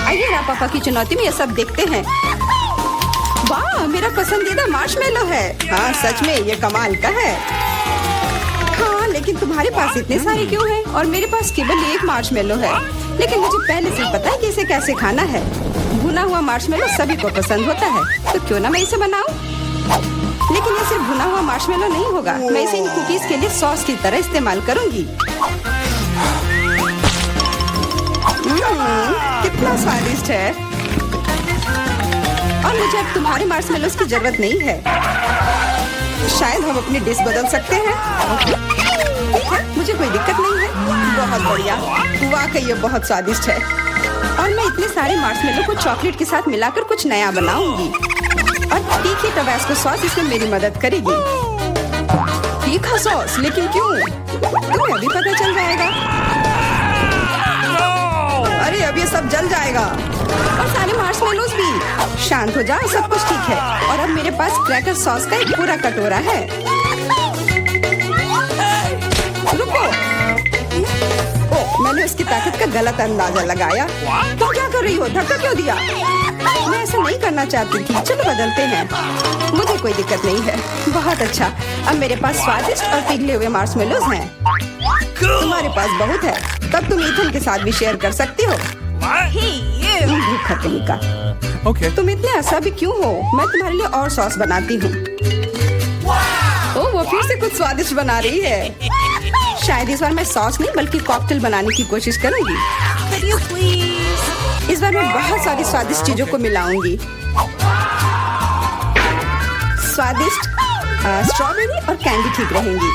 आइए ना पापा की चुनौती में ये सब देखते हैं। वाह, मेरा पसंदीदा मार्शमेलो है। हाँ, सच में ये कमाल का है। हाँ, लेकिन तुम्हारे पास इतने सारे क्यों हैं? और मेरे पास केवल एक मार्शमेलो है। लेकिन मुझे पहले से पता है कि इसे कैसे खाना है। भुना हुआ मार्शमेलो सभी को पसंद होता है, तो क्यों ना मैं इसे बनाऊं? लेकिन ये सिर्फ भुना हुआ मार्शमेलो नहीं होगा। मैं इसे इन कुकीज के लिए सॉस की तरह इस्तेमाल करूंगी। कितना स्वादिष्ट है। और मुझे अब तुम्हारे मार्शमेलोस की जरूरत नहीं है। शायद हम अपनी डिश बदल सकते हैं। ठीक है, मुझे कोई दिक्कत नहीं है। बहुत बढ़िया, वाकई ये बहुत स्वादिष्ट है। और मैं इतने सारे मार्शमेलो को चॉकलेट के साथ मिलाकर कुछ नया बनाऊंगी। और तीखी टबास्को सॉस इसमें मेरी मदद करेगी। तीखा सॉस? लेकिन क्यों? तुम्हें अभी पता चल जाएगा। अरे अब ये सब जल जाएगा, और सारे मार्शमेलोस भी। शांत हो जाओ, सब कुछ ठीक है। और अब मेरे पास क्रैकर सॉस का एक पूरा कटोरा है। रुको, मैंने उसकी ताकत का गलत अंदाजा लगाया। तुम क्या कर रही हो? धक्का क्यों दिया? मैं ऐसा नहीं करना चाहती थी। चलो बदलते हैं, मुझे कोई दिक्कत नहीं है। बहुत अच्छा, अब मेरे पास स्वादिष्ट और पिघले हुए मार्शमेलोस हैं। तुम्हारे पास बहुत है, तब तुम ईथन के साथ भी शेयर कर सकती हो। भूखा कहीं का। Okay. तुम इतने असभी क्यों हो? मैं तुम्हारे लिए और सॉस बनाती हूँ। ओह, वो फिर से कुछ स्वादिष्ट बना रही है। शायद इस बार मैं सॉस नहीं बल्कि कॉकटेल बनाने की कोशिश करूंगी। इस बार मैं बहुत सारी स्वादिष्ट चीजों को मिलाऊंगी। स्वादिष्ट स्ट्रॉबेरी और कैंडी ठीक रहेंगी।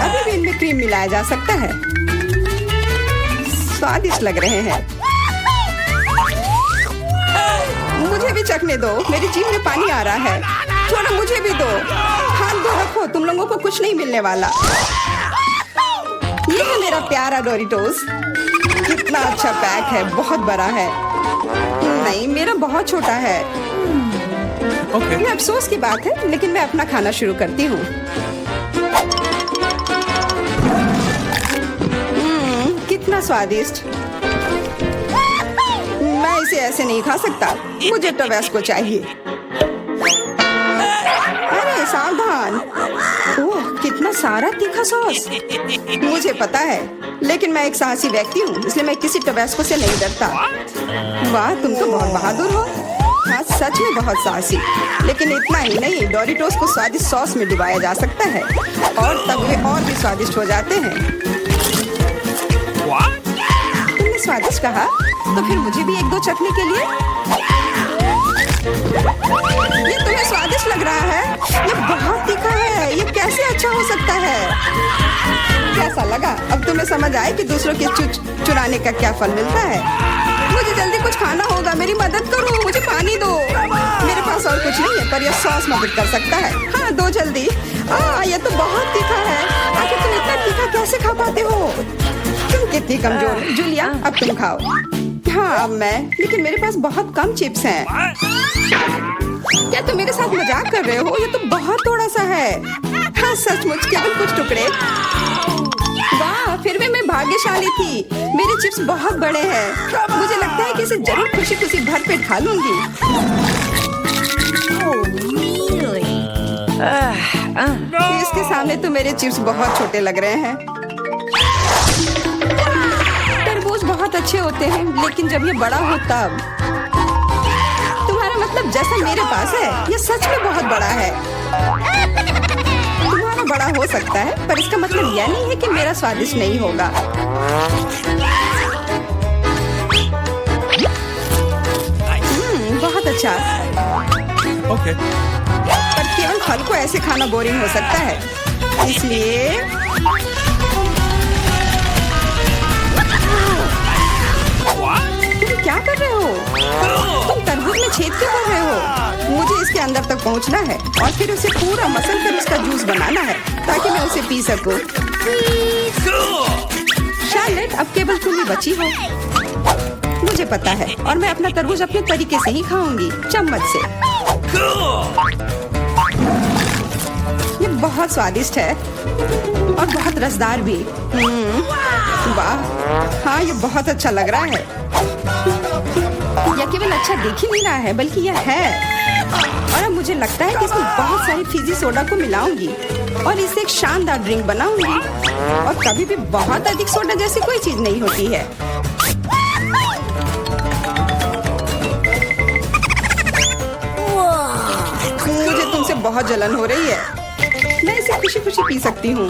अभी भी इनमें क्रीम मिलाया जा सकता है। स्वादिष्ट लग रहे हैं। मुझे भी चखने दो, मेरी जीभ में पानी आ रहा है। थोड़ा मुझे भी दो। हाथ धो रखो, तुम लोगों को कुछ नहीं मिलने वाला। ये है मेरा प्यारा डोरिटोस। कितना अच्छा पैक है, बहुत बड़ा है। नहीं, मेरा बहुत छोटा है। Okay. ये अफसोस की बात है, लेकिन मैं अपना खाना शुरू करती हूँ। कितना स्वादिष्ट। मैं इसे ऐसे नहीं खा सकता, मुझे टबास्को चाहिए। अरे सावधान। ओह, कितना सारा तीखा सॉस। मुझे पता है, लेकिन मैं एक साहसी व्यक्ति हूँ, इसलिए मैं किसी टबास्को से नहीं डरता। वाह, तुम तो बहुत बहादुर हो। हाँ, सच में बहुत साहसी। लेकिन इतना ही नहीं, डोरिटोस को स्वादिष्ट सॉस में डुबाया जा सकता है, और तब वे और भी स्वादिष्ट हो जाते हैं। तुमने स्वादिष्ट कहा, तो फिर मुझे भी एक दो चखने के लिए। ये तुम्हें स्वादिष्ट लग रहा है? ये बहुत तीखा है, ये कैसे अच्छा हो सकता है? कैसा लगा? अब तुम्हें समझ आए कि दूसरों के चुराने का क्या फल मिलता है। मुझे जल्दी कुछ खाना होगा, मेरी मदद करो, मुझे पानी दो। मेरे पास और कुछ नहीं है, पर यह सॉस मदद कर सकता है। हाँ, दो जल्दी। ये तो बहुत तीखा है। आखिर तुम इतना तीखा कैसे खा पाते हो? तुम कितनी कमजोर हो। जूलिया, अब तुम खाओ। हाँ, अब मैं। लेकिन मेरे पास बहुत कम चिप्स हैं। क्या तुम मेरे साथ मजाक कर रहे हो? ये तो बहुत थोड़ा सा है। हाँ, सचमुच केवल कुछ टुकड़े। वाह, फिर भी मैं भाग्यशाली थी। मेरे चिप्स बहुत बड़े हैं। मुझे लगता है कि इसे जरूर खुशी खुशी भरपेट खा लूंगी। इसके सामने तो मेरे चिप्स बहुत छोटे लग रहे हैं। तरबूज बहुत अच्छे होते हैं, लेकिन जब ये बड़ा हो तब। तुम्हारा मतलब जैसा मेरे पास है, ये सच में बहुत बड़ा है। तुम्हारा बड़ा हो सकता है, पर इसका मतलब यह नहीं है कि मेरा स्वादिष्ट नहीं होगा। बहुत अच्छा। Okay. पर केवल फल को ऐसे खाना बोरिंग हो सकता है, इसलिए तुम क्या कर रहे हो? तुम तरबूज में छेद क्यों कर रहे हो? मुझे इसके अंदर तक पहुंचना है और फिर उसे पूरा मसल कर उसका जूस बनाना है, ताकि मैं उसे पी सकूं। शार्लेट, अब केवल तुम ही बची हो। मुझे पता है, और मैं अपना तरबूज अपने तरीके से ही खाऊंगी, चम्मच से। ये बहुत स्वादिष्ट है और बहुत रसदार भी। वाह, हाँ, ये बहुत अच्छा लग रहा है। यह केवल अच्छा दिख ही नहीं रहा है बल्कि यह है। और अब मुझे लगता है कि इसमें बहुत सारी फिजी सोडा को मिलाऊंगी और इससे एक शानदार ड्रिंक बनाऊंगी। और कभी भी बहुत अधिक सोडा जैसी कोई चीज नहीं होती है। मुझे तुमसे बहुत जलन हो रही है। मैं इसे खुशी खुशी पी सकती हूँ।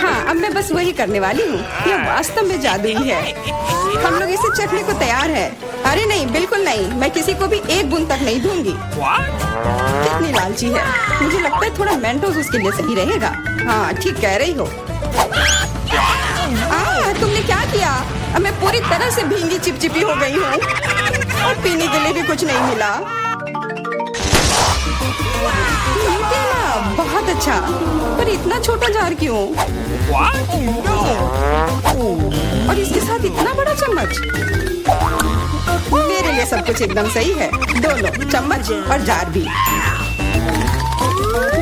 हाँ, अब मैं बस वही करने वाली हूँ। यह वास्तव में जादुई है। हम लोग इसे चखने को तैयार है। अरे नहीं, बिल्कुल नहीं। मैं किसी को भी एक बूंद तक नहीं दूंगी। कितनी लालची है। मुझे लगता है थोड़ा मेंटोस उसके लिए सही रहेगा। हाँ, ठीक कह रही हो। तुमने क्या किया? अब मैं पूरी तरह से भींगी चिपचिपी हो गई हूँ और पीने के लिए भी कुछ नहीं मिला। बहुत अच्छा, पर इतना छोटा जार क्यों? और इसके साथ इतना बड़ा चम्मच। मेरे लिए सब कुछ एकदम सही है। दोनों चम्मच और जार भी।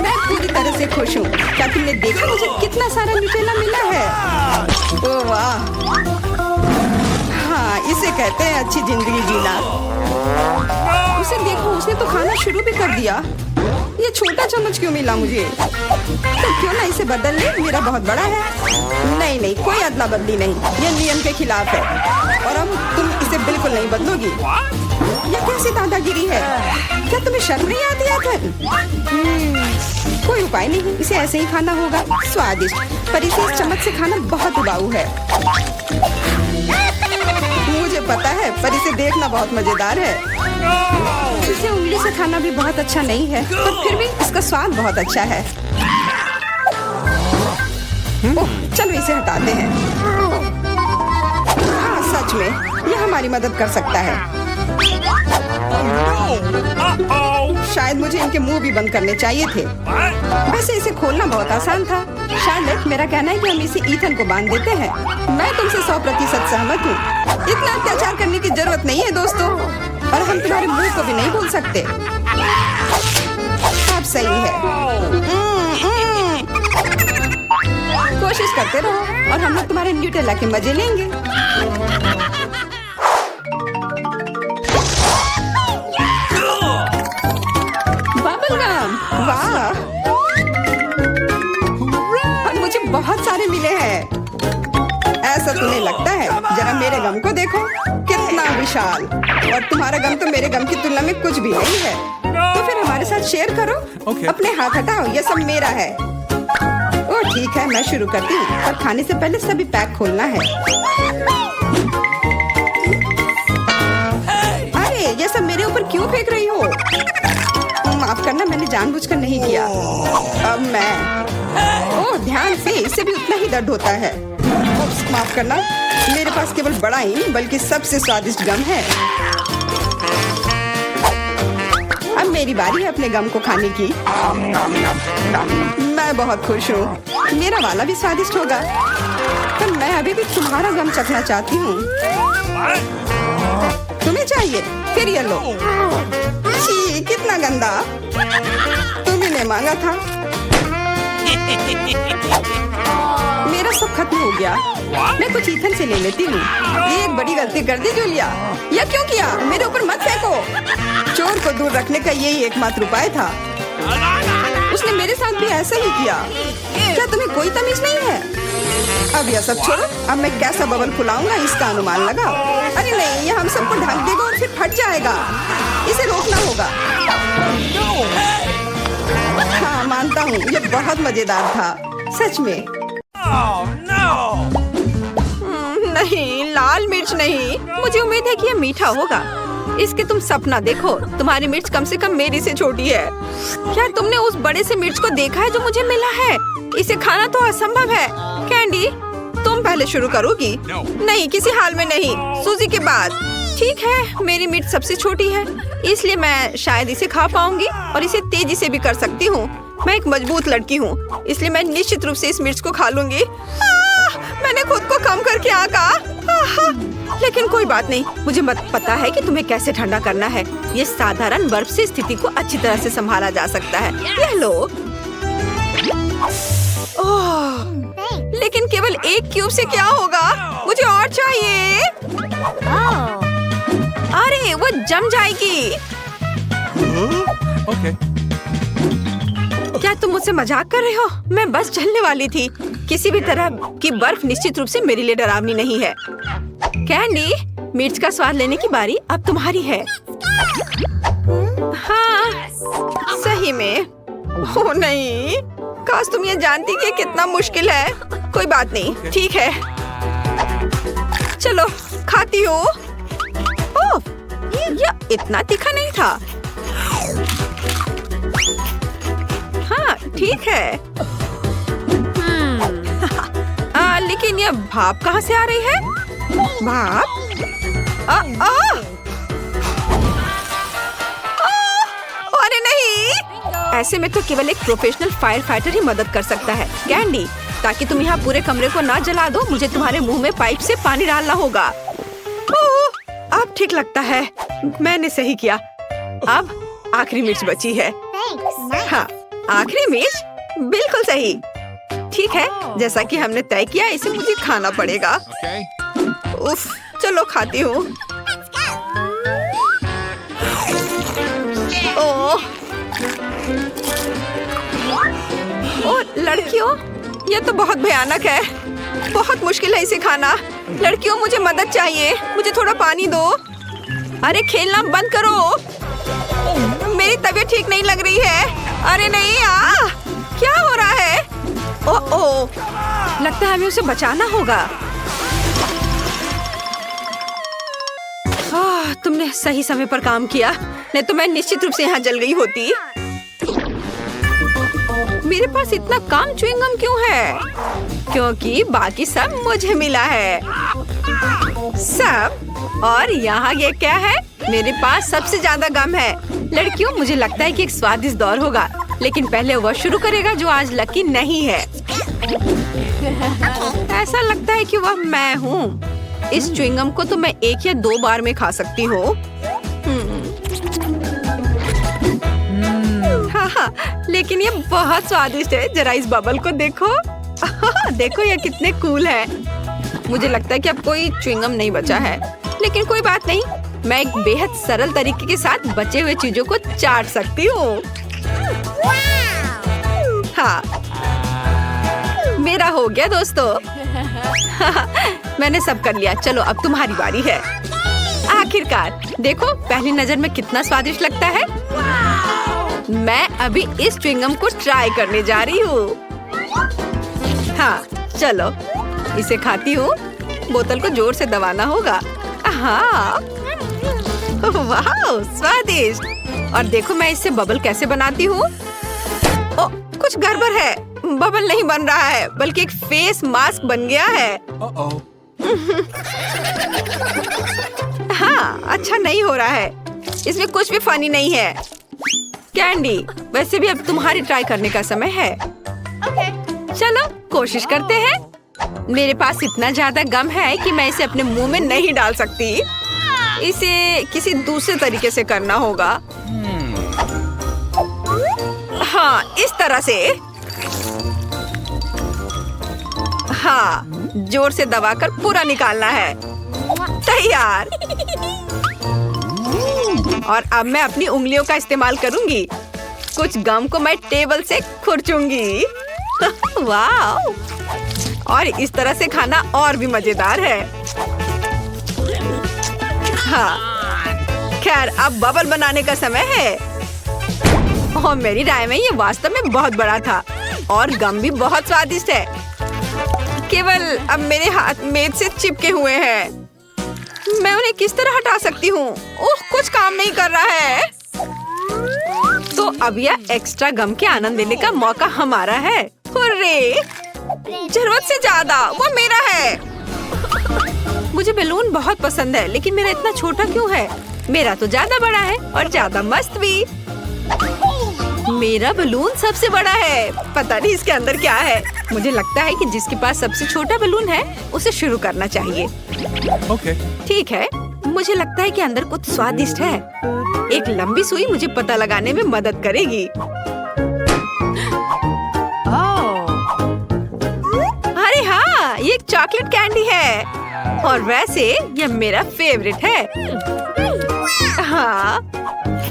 मैं पूरी तरह से खुश हूँ। क्या तुमने देखा मुझे कितना सारा न्यूटेला मिला है? ओह वाह! हाँ, इसे कहते हैं अच्छी जिंदगी जीना। उसे देखो, उसने तो खाना शुरू भी कर दिया। ये छोटा चम्मच क्यों मिला मुझे? तो क्यों ना इसे बदल ले? मेरा बहुत बड़ा है। नहीं नहीं, कोई अदला बदली नहीं। ये नियम के खिलाफ है। और अब तुम इसे बिल्कुल नहीं बदलोगी। ये कैसी दादागिरी है? क्या तुम्हें शर्म नहीं आती है? कोई उपाय नहीं, इसे ऐसे ही खाना होगा। स्वादिष्ट, पर इसे इस चम्मच से खाना बहुत उबाऊ है। मुझे पता है, पर इसे देखना बहुत मजेदार है। इसे उंगली से खाना भी बहुत अच्छा नहीं है, पर फिर भी इसका स्वाद बहुत अच्छा है। ओह, चलो इसे हटाते हैं। हाँ, सच में यह हमारी मदद कर सकता है। शायद मुझे इनके मुंह भी बंद करने चाहिए थे। वैसे इसे खोलना बहुत आसान था। शार्लेट, मेरा कहना है कि हम इसे ईथन को बांध देते हैं। मैं तुमसे 100% सहमत हूँ। इतना अत्याचार करने की जरूरत नहीं है दोस्तों। और हम तुम्हारे मुंह को भी नहीं भूल सकते। अब सही है। कोशिश करते रहो और हम लोग तुम्हारे न्यूटेला के मजे लेंगे। बबलगम, वाह! और मुझे बहुत सारे मिले हैं। ऐसा तुम्हें लगता है? जरा मेरे गम को देखो, कितना विशाल। और तुम्हारा गम तो मेरे गम की तुलना में कुछ भी नहीं है। तो फिर हमारे साथ शेयर करो। अपने हाथ हटाओ, ये सब मेरा है। ओह ठीक है, मैं शुरू करती हूँ। पर खाने से पहले सभी पैक खोलना है। अरे, ये सब मेरे ऊपर क्यों फेंक रही हो? माफ करना, मैंने जानबूझकर नहीं किया। अब मैं ओह ध्यान से, इससे भी उतना ही दर्द होता है। माफ करना, मेरे पास केवल बड़ा ही नहीं बल्कि सबसे स्वादिष्ट गम है। अब मेरी बारी है अपने गम को खाने की। मैं बहुत खुश हूँ। मेरा वाला भी स्वादिष्ट होगा। पर मैं अभी भी तुम्हारा गम चखना चाहती हूँ। तुम्हें चाहिए? फिर ये लो। छी, कितना गंदा। तुम्ही ने मांगा था। मेरा सब खत्म हो गया। मैं कुछ ईथन से ले लेती हूँ। ये एक बड़ी गलती कर दी जूलिया। यह क्यों किया? मेरे ऊपर मत फेंको। चोर को दूर रखने का यही एकमात्र उपाय था। उसने मेरे साथ भी ऐसा ही किया। क्या तुम्हें कोई तमीज नहीं है? अब यह सब छोड़ो। अब मैं कैसा बबल फुलाऊंगा इसका अनुमान लगाओ। अरे नहीं, यह हम सबको ढक देगा और फिर फट जाएगा। इसे रोकना होगा। हाँ, मानता हूँ, यह बहुत मजेदार था। सच में। नहीं, लाल मिर्च नहीं। मुझे उम्मीद है कि यह मीठा होगा। इसके तुम सपना देखो। तुम्हारी मिर्च कम से कम मेरी से छोटी है। क्या तुमने उस बड़े से मिर्च को देखा है जो मुझे मिला है? इसे खाना तो असंभव है। कैंडी, तुम पहले शुरू करोगी? नहीं, किसी हाल में नहीं। सूजी के बाद। ठीक है, मेरी मिर्च सबसे छोटी है, इसलिए मैं शायद इसे खा पाऊंगी और इसे तेजी से भी कर सकती हूँ। मैं एक मजबूत लड़की हूँ, इसलिए मैं निश्चित रूप से इस मिर्च को खा लूंगी। मैंने खुद को कम करके आका। लेकिन कोई बात नहीं, मुझे पता है कि तुम्हें कैसे ठंडा करना है। ये साधारण बर्फ से स्थिति को अच्छी तरह से संभाला जा सकता है। यह लो। ओह, लेकिन केवल एक क्यूब से क्या होगा? मुझे और चाहिए। नहीं, वो जम जाएगी। Okay. क्या तुम मुझसे मजाक कर रहे हो? मैं बस चलने वाली थी। किसी भी तरह की बर्फ निश्चित रूप से मेरे लिए डरावनी नहीं है। कैंडी, मिर्च का स्वाद लेने की बारी अब तुम्हारी है। हाँ, सही में। ओह नहीं, काश तुम ये जानती कि कितना मुश्किल है। कोई बात नहीं, ठीक है। चलो, खाती हूँ। ओह, यह इतना तीखा नहीं था। हाँ, ठीक है। लेकिन यह भाप कहाँ से आ रही है? भाप? अरे नहीं! ऐसे में तो केवल एक प्रोफेशनल फायर फाइटर ही मदद कर सकता है। कैंडी, ताकि तुम यहाँ पूरे कमरे को ना जला दो, मुझे तुम्हारे मुंह में पाइप से पानी डालना होगा। ओह, अब ठीक लगता है। मैंने सही किया। अब आखिरी मिर्च बची है। हाँ, आखिरी मिर्च? बिल्कुल सही। ठीक है, जैसा कि हमने तय किया, इसे मुझे खाना पड़ेगा। उफ, चलो खाती हूँ। ओह, लड़कियों, यह तो बहुत भयानक है। बहुत मुश्किल है इसे खाना। लड़कियों, मुझे मदद चाहिए। मुझे थोड़ा पानी दो। अरे खेलना बंद करो। मेरी तबीयत ठीक नहीं लग रही है। अरे नहीं, क्या हो रहा है? ओह, लगता है हमें उसे बचाना होगा। तुमने सही समय पर काम किया, नहीं तो मैं निश्चित रूप से यहाँ जल गई होती। मेरे पास इतना कम च्युइंगम क्यों है? क्योंकि बाकी सब मुझे मिला है। सब? और यहाँ ये क्या है? मेरे पास सबसे ज्यादा गम है। लड़कियों, मुझे लगता है कि एक स्वादिष्ट दौर होगा, लेकिन पहले वह शुरू करेगा जो आज लकी नहीं है। ऐसा लगता है कि वह मैं हूँ। इस च्युइंगम को तो मैं 1 या 2 बार में खा सकती हूँ। हाँ, लेकिन ये बहुत स्वादिष्ट है। जरा इस बबल को देखो। देखो ये कितने कूल है। मुझे लगता है कि अब कोई च्युइंगम नहीं बचा है, लेकिन कोई बात नहीं। मैं एक बेहद सरल तरीके के साथ बचे हुए चीजों को चाट सकती हूँ। हाँ, मेरा हो गया दोस्तों। मैंने सब कर लिया। चलो, अब तुम्हारी बारी है। आखिरकार, देखो पहली नजर में कितना स्वादिष्ट लगता है। मैं अभी इस च्युइंगम को ट्राई करने जा रही हूँ। हाँ, चलो इसे खाती हूँ। बोतल को जोर से दबाना होगा। हाँ, वाह, स्वादिष्ट। और देखो मैं इससे बबल कैसे बनाती हूँ। ओ, कुछ गड़बड़ है। बबल नहीं बन रहा है, बल्कि एक फेस मास्क बन गया है। हाँ, अच्छा नहीं हो रहा है। इसमें कुछ भी फनी नहीं है। कैंडी, वैसे भी अब तुम्हारी ट्राई करने का समय है। चलो कोशिश करते हैं। मेरे पास इतना ज्यादा गम है कि मैं इसे अपने मुंह में नहीं डाल सकती। इसे किसी दूसरे तरीके से करना होगा। हाँ, इस तरह से। हाँ, जोर से दबाकर पूरा निकालना है। तैयार। और अब मैं अपनी उंगलियों का इस्तेमाल करूंगी। कुछ गम को मैं टेबल से खुरचूंगी। वाह! और इस तरह से खाना और भी मजेदार है। हाँ, खैर अब बबल बनाने का समय है। और मेरी राय में ये वास्तव में बहुत बड़ा था और गम भी बहुत स्वादिष्ट है। केवल अब मेरे हाथ मेज से चिपके हुए हैं। मैं उन्हें किस तरह हटा सकती हूँ? ओह, कुछ काम नहीं कर रहा है। तो अब यह एक्स्ट्रा गम के आनंद लेने का मौका हमारा है। हुर्रे! जरूरत से ज्यादा, वो मेरा है। मुझे बैलून बहुत पसंद है, लेकिन मेरा इतना छोटा क्यों है? मेरा तो ज्यादा बड़ा है और ज्यादा मस्त भी। मेरा बलून सबसे बड़ा है। पता नहीं इसके अंदर क्या है। मुझे लगता है कि जिसके पास सबसे छोटा बलून है उसे शुरू करना चाहिए। ठीक है, मुझे लगता है कि अंदर कुछ स्वादिष्ट है। एक लंबी सुई मुझे पता लगाने में मदद करेगी। अरे हाँ, ये एक चॉकलेट कैंडी है और वैसे यह मेरा फेवरेट है। हाँ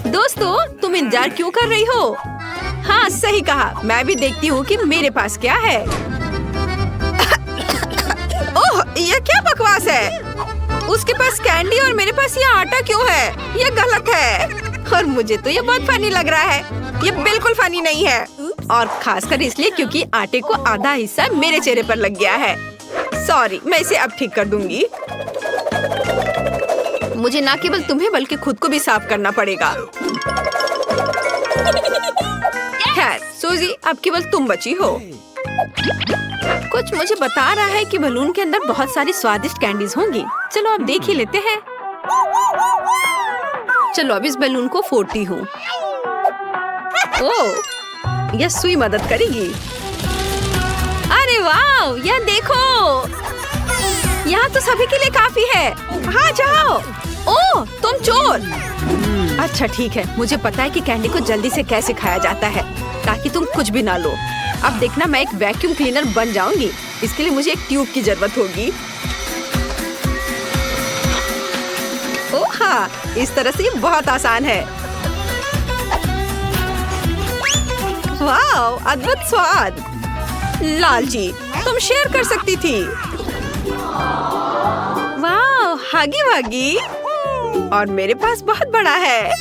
दोस्तों, तुम इंतजार क्यों कर रही हो? हाँ सही कहा, मैं भी देखती हूँ कि मेरे पास क्या है। ओह, ये क्या बकवास है? उसके पास कैंडी और मेरे पास ये आटा क्यों है? ये गलत है और मुझे तो ये बहुत फनी लग रहा है। ये बिल्कुल फनी नहीं है और खासकर इसलिए क्योंकि आटे को आधा हिस्सा मेरे चेहरे पर लग गया है। सॉरी, मैं इसे अब ठीक कर दूंगी। मुझे ना केवल तुम्हें बल्कि खुद को भी साफ करना पड़ेगा। खैर सूजी, अब केवल तुम बची हो। कुछ मुझे बता रहा है कि बलून के अंदर बहुत सारी स्वादिष्ट कैंडीज होंगी। चलो अब देख ही लेते हैं। चलो अब इस बलून को फोड़ती हूँ। ओह, यह सुई मदद करेगी। अरे वाह, यह देखो, यहाँ तो सभी के लिए काफी है। हाँ जाओ। ओह, तुम चोर। अच्छा ठीक है, मुझे पता है कि कैंडी को जल्दी से कैसे खाया जाता है ताकि तुम कुछ भी ना लो। अब देखना, मैं एक वैक्यूम क्लीनर बन जाऊंगी। इसके लिए मुझे एक ट्यूब की जरूरत होगी। ओह हाँ, इस तरह से ये बहुत आसान है। वाह, अद्भुत स्वाद। लालची, तुम शेयर कर सकती थी। वाह, हागी वागी। और मेरे पास बहुत बड़ा है।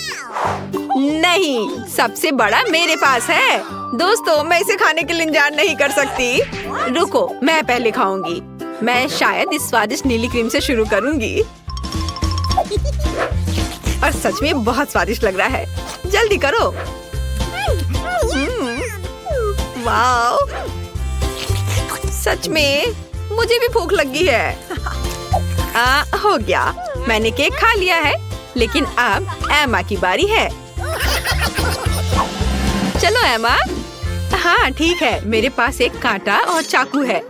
नहीं, सबसे बड़ा मेरे पास है। दोस्तों, मैं इसे खाने के लिए इंतजार नहीं कर सकती। रुको, मैं पहले खाऊंगी। मैं शायद इस स्वादिष्ट नीली क्रीम से शुरू करूंगी। और सच में बहुत स्वादिष्ट लग रहा है। जल्दी करो। वाह, सच में मुझे भी भूख लगी है। हो गया, मैंने केक खा लिया है, लेकिन अब एमा की बारी है। चलो एमा। हाँ ठीक है, मेरे पास एक कांटा और चाकू है।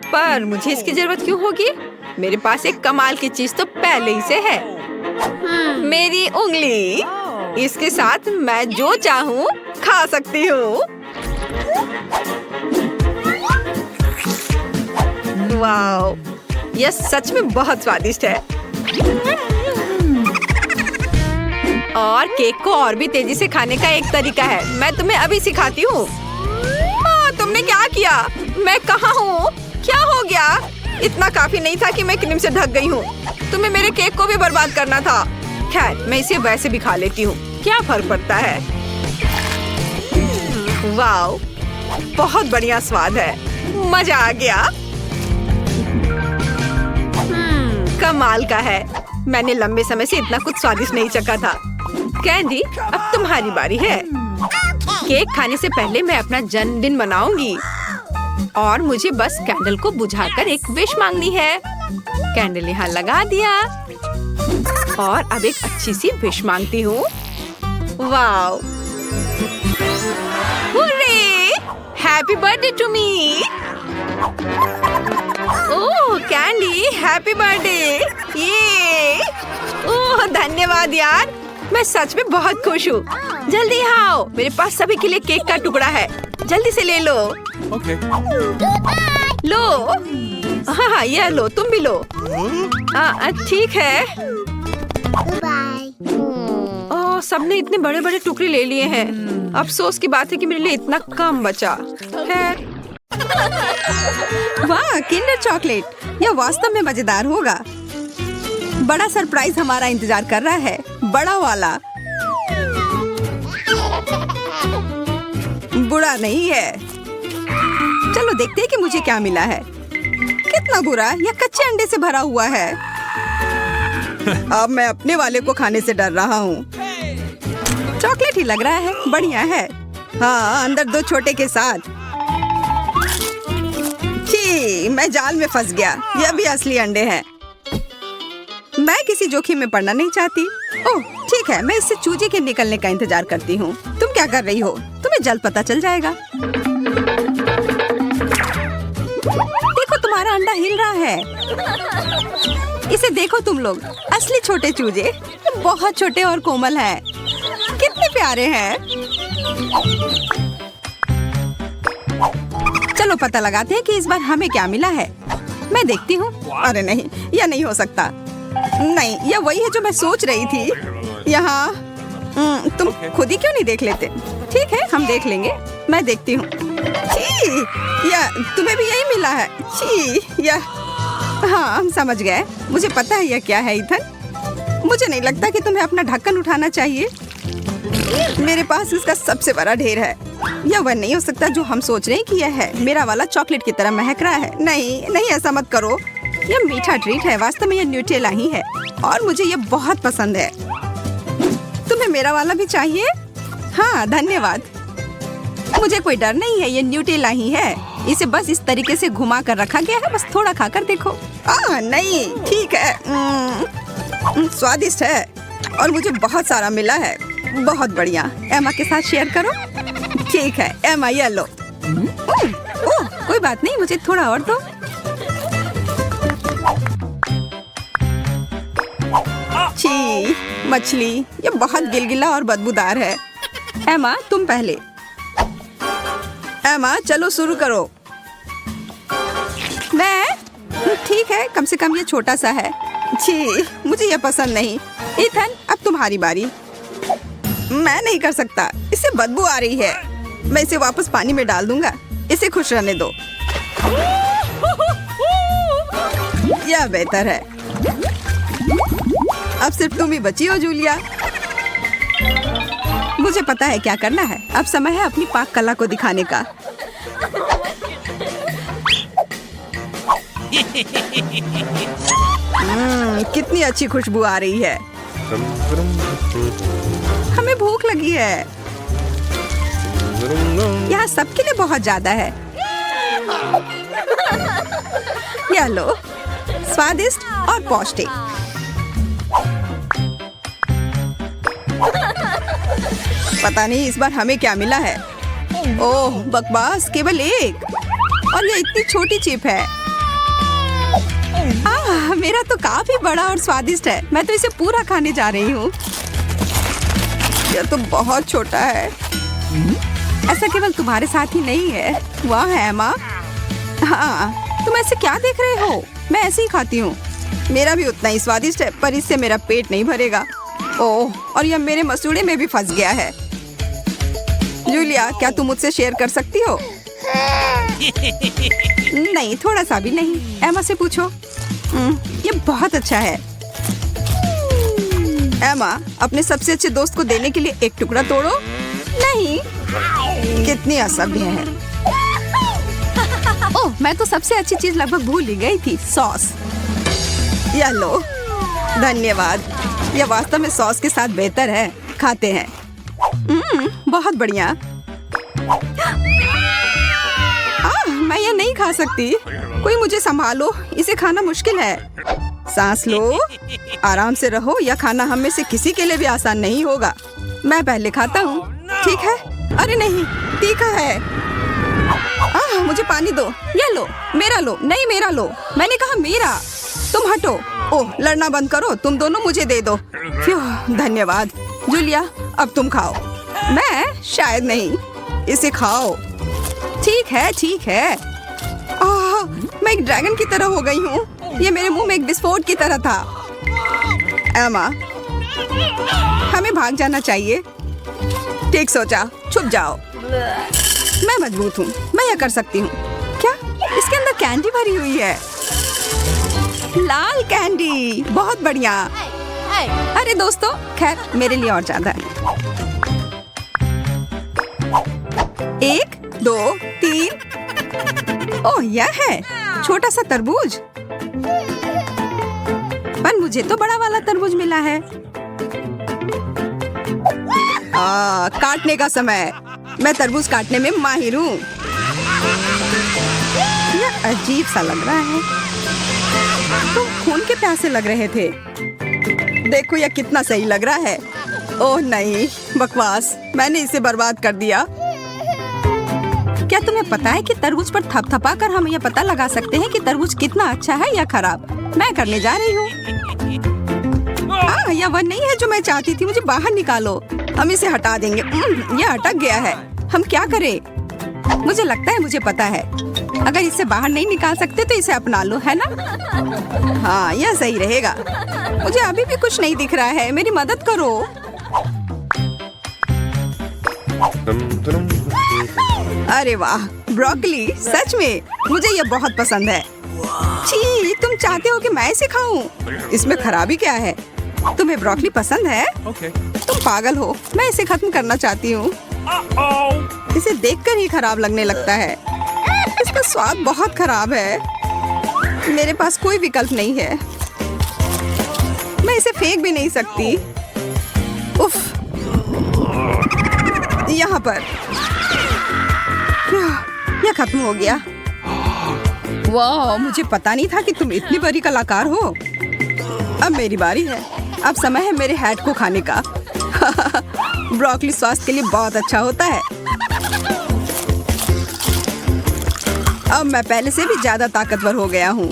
पर मुझे इसकी जरूरत क्यों होगी? मेरे पास एक कमाल की चीज तो पहले ही से है। मेरी उंगली। इसके साथ मैं जो चाहूँ खा सकती हूँ। वाओ, यह सच में बहुत स्वादिष्ट है। और केक को और भी तेजी से खाने का एक तरीका है। मैं तुम्हें अभी सिखाती हूँ। तुमने क्या किया? मैं कहाँ हूँ? क्या हो गया? इतना काफी नहीं था कि मैं क्रीम से ढक गई हूँ। तुम्हें मेरे केक को भी बर्बाद करना था। खैर, मैं इसे वैसे भी खा लेती हूँ। क्या फर्क पड़ता है? वाओ, बहुत बढ़िया स्वाद है। मजा आ गया। कमाल का है। मैंने लंबे समय से इतना कुछ स्वादिष्ट नहीं चखा था। कैंडी, अब तुम्हारी बारी है। केक खाने से पहले मैं अपना जन्मदिन मनाऊंगी और मुझे बस कैंडल को बुझाकर एक विश मांगनी है। कैंडल यहाँ लगा दिया और अब एक अच्छी सी विश मांगती हूँ। Wow, hurray! Happy birthday to me. Oh candy, happy birthday. ये ओह धन्यवाद यार, मैं सच में बहुत खुश हूँ। जल्दी आओ, मेरे पास सभी के लिए केक का टुकड़ा है। जल्दी से ले लो। Okay. लो। हाँ, यह लो, तुम भी लो। ठीक है। ओह, सबने इतने बड़े बड़े टुकड़े ले लिए हैं। अफसोस की बात है कि मेरे लिए इतना कम बचा। खैर। वाह, किंडर चॉकलेट, यह वास्तव में मजेदार होगा। बड़ा सरप्राइज हमारा इंतजार कर रहा है। बड़ा वाला। बुरा नहीं है। चलो देखते हैं कि मुझे क्या मिला है। कितना बुरा, यह कच्चे अंडे से भरा हुआ है। अब मैं अपने वाले को खाने से डर रहा हूँ। चॉकलेट ही लग रहा है, बढ़िया है। हाँ, अंदर दो छोटे के साथ। छी, मैं जाल में फंस गया। यह भी असली अंडे हैं। मैं किसी जोखिम में पड़ना नहीं चाहती। ओह ठीक है, मैं इससे चूजे के निकलने का इंतजार करती हूँ। तुम क्या कर रही हो? तुम्हें जल्द पता चल जाएगा। देखो, तुम्हारा अंडा हिल रहा है। इसे देखो तुम लोग, असली छोटे चूजे। बहुत छोटे और कोमल हैं। कितने प्यारे हैं। चलो पता लगाते हैं कि इस बार हमें क्या मिला है। मैं देखती हूँ। अरे नहीं, यह नहीं हो सकता। नहीं, यह वही है जो मैं सोच रही थी। यहाँ तुम खुद ही क्यों नहीं देख लेते? ठीक है, हम देख लेंगे। मैं देखती हूँ। छी, या तुम्हें भी यही मिला है? छी, या हाँ, हम समझ गए। मुझे पता है यह क्या है ईथन। मुझे नहीं लगता कि तुम्हें अपना ढक्कन उठाना चाहिए। मेरे पास इसका सबसे बड़ा ढेर है। यह वह नहीं हो सकता जो हम सोच रहे हैं कि यह है। मेरा वाला चॉकलेट की तरह महक रहा है। नहीं नहीं, ऐसा मत करो। यह मीठा ट्रीट है। वास्तव में यह न्यूटेला ही है और मुझे यह बहुत पसंद है। तुम्हें मेरा वाला भी चाहिए? हाँ, धन्यवाद। मुझे कोई डर नहीं है, ये न्यूटेला ही है। इसे बस इस तरीके से घुमा कर रखा गया है। बस थोड़ा खाकर देखो। नहीं, ठीक है। स्वादिष्ट है और मुझे बहुत सारा मिला है। बहुत बढ़िया। एमा के साथ शेयर करो। ठीक है एमा, ये लो। ओह, कोई बात नहीं, मुझे थोड़ा और दो। छी, मछली, ये बहुत गिलगिला और बदबूदार है। एमा, तुम पहले। एमा, चलो शुरू करो। मैं? ठीक है, कम से कम ये छोटा सा है। छी, मुझे ये पसंद नहीं। ईथन, अब तुम्हारी बारी। मैं नहीं कर सकता, इससे बदबू आ रही है। मैं इसे वापस पानी में डाल दूंगा। इसे खुश रहने दो। यह बेहतर है। अब सिर्फ तुम ही बची हो जूलिया। मुझे पता है क्या करना है। अब समय है अपनी पाक कला को दिखाने का। कितनी अच्छी खुशबू आ रही है। हमें भूख लगी है। यहाँ सबके लिए बहुत ज्यादा है। यह लो, स्वादिष्ट और पौष्टिक। पता नहीं इस बार हमें क्या मिला है। ओह बकवास, केवल एक, और ये इतनी छोटी चिप है। मेरा तो काफी बड़ा और स्वादिष्ट है। मैं तो इसे पूरा खाने जा रही हूँ। यह तो बहुत छोटा है। ऐसा केवल तुम्हारे साथ ही नहीं है। वाह है एमा। हाँ, तुम ऐसे क्या देख रहे हो? मैं ऐसे ही खाती हूँ। मेरा भी उतना ही स्वादिष्ट है, पर इससे मेरा पेट नहीं भरेगा। ओह, और यह मेरे मसूड़े में भी फंस गया है। जूलिया, क्या तुम मुझसे शेयर कर सकती हो? नहीं, थोड़ा सा भी नहीं। एमा से पूछो। ये बहुत अच्छा है। एमा, अपने सबसे अच्छे दोस्त को देने के लिए एक टुकड़ा तोड़ो। नहीं, कितनी असभ्य है। ओह, मैं तो सबसे अच्छी चीज लगभग भूल ही गई थी, सॉस। यह लो। धन्यवाद। यह वास्तव में सॉस के साथ बेहतर है। खाते हैं। बहुत बढ़िया। मैं यह नहीं खा सकती। कोई मुझे संभालो, इसे खाना मुश्किल है। सांस लो, आराम से रहो। यह खाना हम में से किसी के लिए भी आसान नहीं होगा। मैं पहले खाता हूँ, ठीक है? अरे नहीं, तीखा है। मुझे पानी दो। यह लो, मेरा लो। नहीं, मेरा लो। मैंने कहा मेरा। तुम हटो। ओह, लड़ना बंद करो। तुम दोनों मुझे दे दो। धन्यवाद। जूलिया, अब तुम खाओ। मैं? शायद नहीं। इसे खाओ। ठीक है, ठीक है। मैं एक ड्रैगन की तरह हो गई हूँ। ये मेरे मुंह में एक विस्फोट की तरह था। एमा, हमें भाग जाना चाहिए। ठीक सोचा, छुप जाओ। मैं मजबूत हूँ, मैं यह कर सकती हूँ। क्या? इसके अंदर कैंडी भरी हुई है। लाल कैंडी, बहुत बढ़िया। अरे दोस्तों, खैर मेरे लिए और ज्यादा है। 1, 2, 3। ओह, यह है छोटा सा तरबूज। पर मुझे तो बड़ा वाला तरबूज मिला है। काटने का समय। मैं तरबूज काटने में माहिर हूँ। यह अजीब सा लग रहा है। तुम खून के प्यासे लग रहे थे। देखो यह कितना सही लग रहा है। ओह नहीं, बकवास। मैंने इसे बर्बाद कर दिया। क्या तुम्हें पता है कि तरबूज पर थपथपा कर हम यह पता लगा सकते हैं कि तरबूज कितना अच्छा है या खराब? मैं करने जा रही हूँ। यह वह नहीं है जो मैं चाहती थी। मुझे बाहर निकालो। हम इसे हटा देंगे। यह अटक गया है। हम क्या करें? मुझे लगता है मुझे पता है। अगर इसे बाहर नहीं निकाल सकते तो इसे अपना लो, है ना? हाँ, यह सही रहेगा। मुझे अभी भी कुछ नहीं दिख रहा है, मेरी मदद करो। अरे वाह, ब्रोकली, सच में मुझे यह बहुत पसंद है। छी, तुम चाहते हो कि मैं इसे खाऊं? इसमें खराबी क्या है? तुम्हें ब्रोकली पसंद है? Okay. तुम पागल हो, मैं इसे खत्म करना चाहती हूँ। इसे देखकर ही खराब लगने लगता है। इसका स्वाद बहुत खराब है। मेरे पास कोई विकल्प नहीं है। मैं इसे फेंक भी नहीं सकती। उफ, यहाँ पर यह खत्म हो गया। वाह, मुझे पता नहीं था कि तुम इतनी बड़ी कलाकार हो। अब मेरी बारी है। अब समय है मेरे हैट को खाने का। ब्रोकली स्वास्थ्य के लिए बहुत अच्छा होता है। अब मैं पहले से भी ज्यादा ताकतवर हो गया हूँ।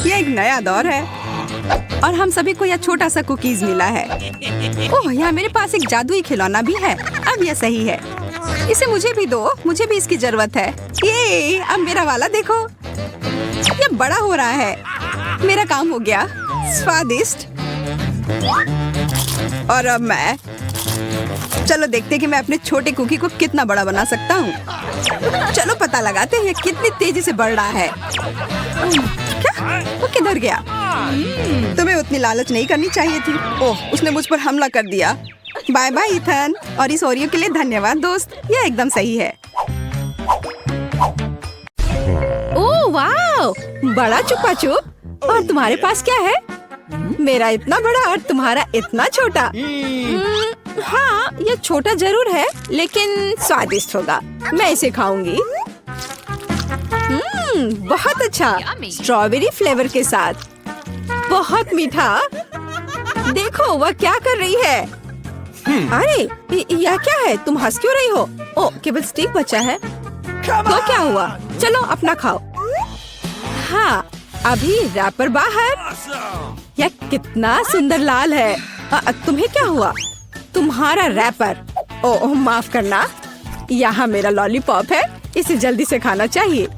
यह एक नया दौर है और हम सभी को यह छोटा सा कुकीज मिला है। ओह, यहाँ मेरे पास एक जादुई खिलौना भी है। अब यह सही है। इसे मुझे भी दो, मुझे भी इसकी जरूरत है। ये अब मेरा वाला देखो, ये बड़ा हो रहा है। मेरा काम हो गया। स्वादिष्ट। और अब मैं, चलो देखते हैं कि मैं अपने छोटे कुकी को कितना बड़ा बना सकता हूँ। चलो पता लगाते हैं कितनी तेजी से बढ़ रहा है। क्या? वो किधर गया? तुम्हें उतनी लालच नहीं करनी चाहिए थी। ओह, उसने मुझ पर हमला कर दिया। बाय बाय इथन, और इस ओरियो के लिए धन्यवाद दोस्त। यह एकदम सही है। ओह वाह, बड़ा चुपा चुप। और तुम्हारे पास क्या है? मेरा इतना बड़ा और तुम्हारा इतना छोटा। हाँ, यह छोटा जरूर है लेकिन स्वादिष्ट होगा। मैं इसे खाऊंगी। बहुत अच्छा, स्ट्रॉबेरी फ्लेवर के साथ। बहुत मीठा। देखो वह क्या कर रही है। अरे यह क्या है? तुम हंस क्यों रही हो? ओ, केवल स्टिक बचा है। तो क्या हुआ? चलो अपना खाओ। हाँ, अभी रैपर बाहर। यह कितना सुंदर लाल है। तुम्हें क्या हुआ? तुम्हारा रैपर। ओह माफ करना, यहाँ मेरा लॉलीपॉप है। इसे जल्दी से खाना चाहिए।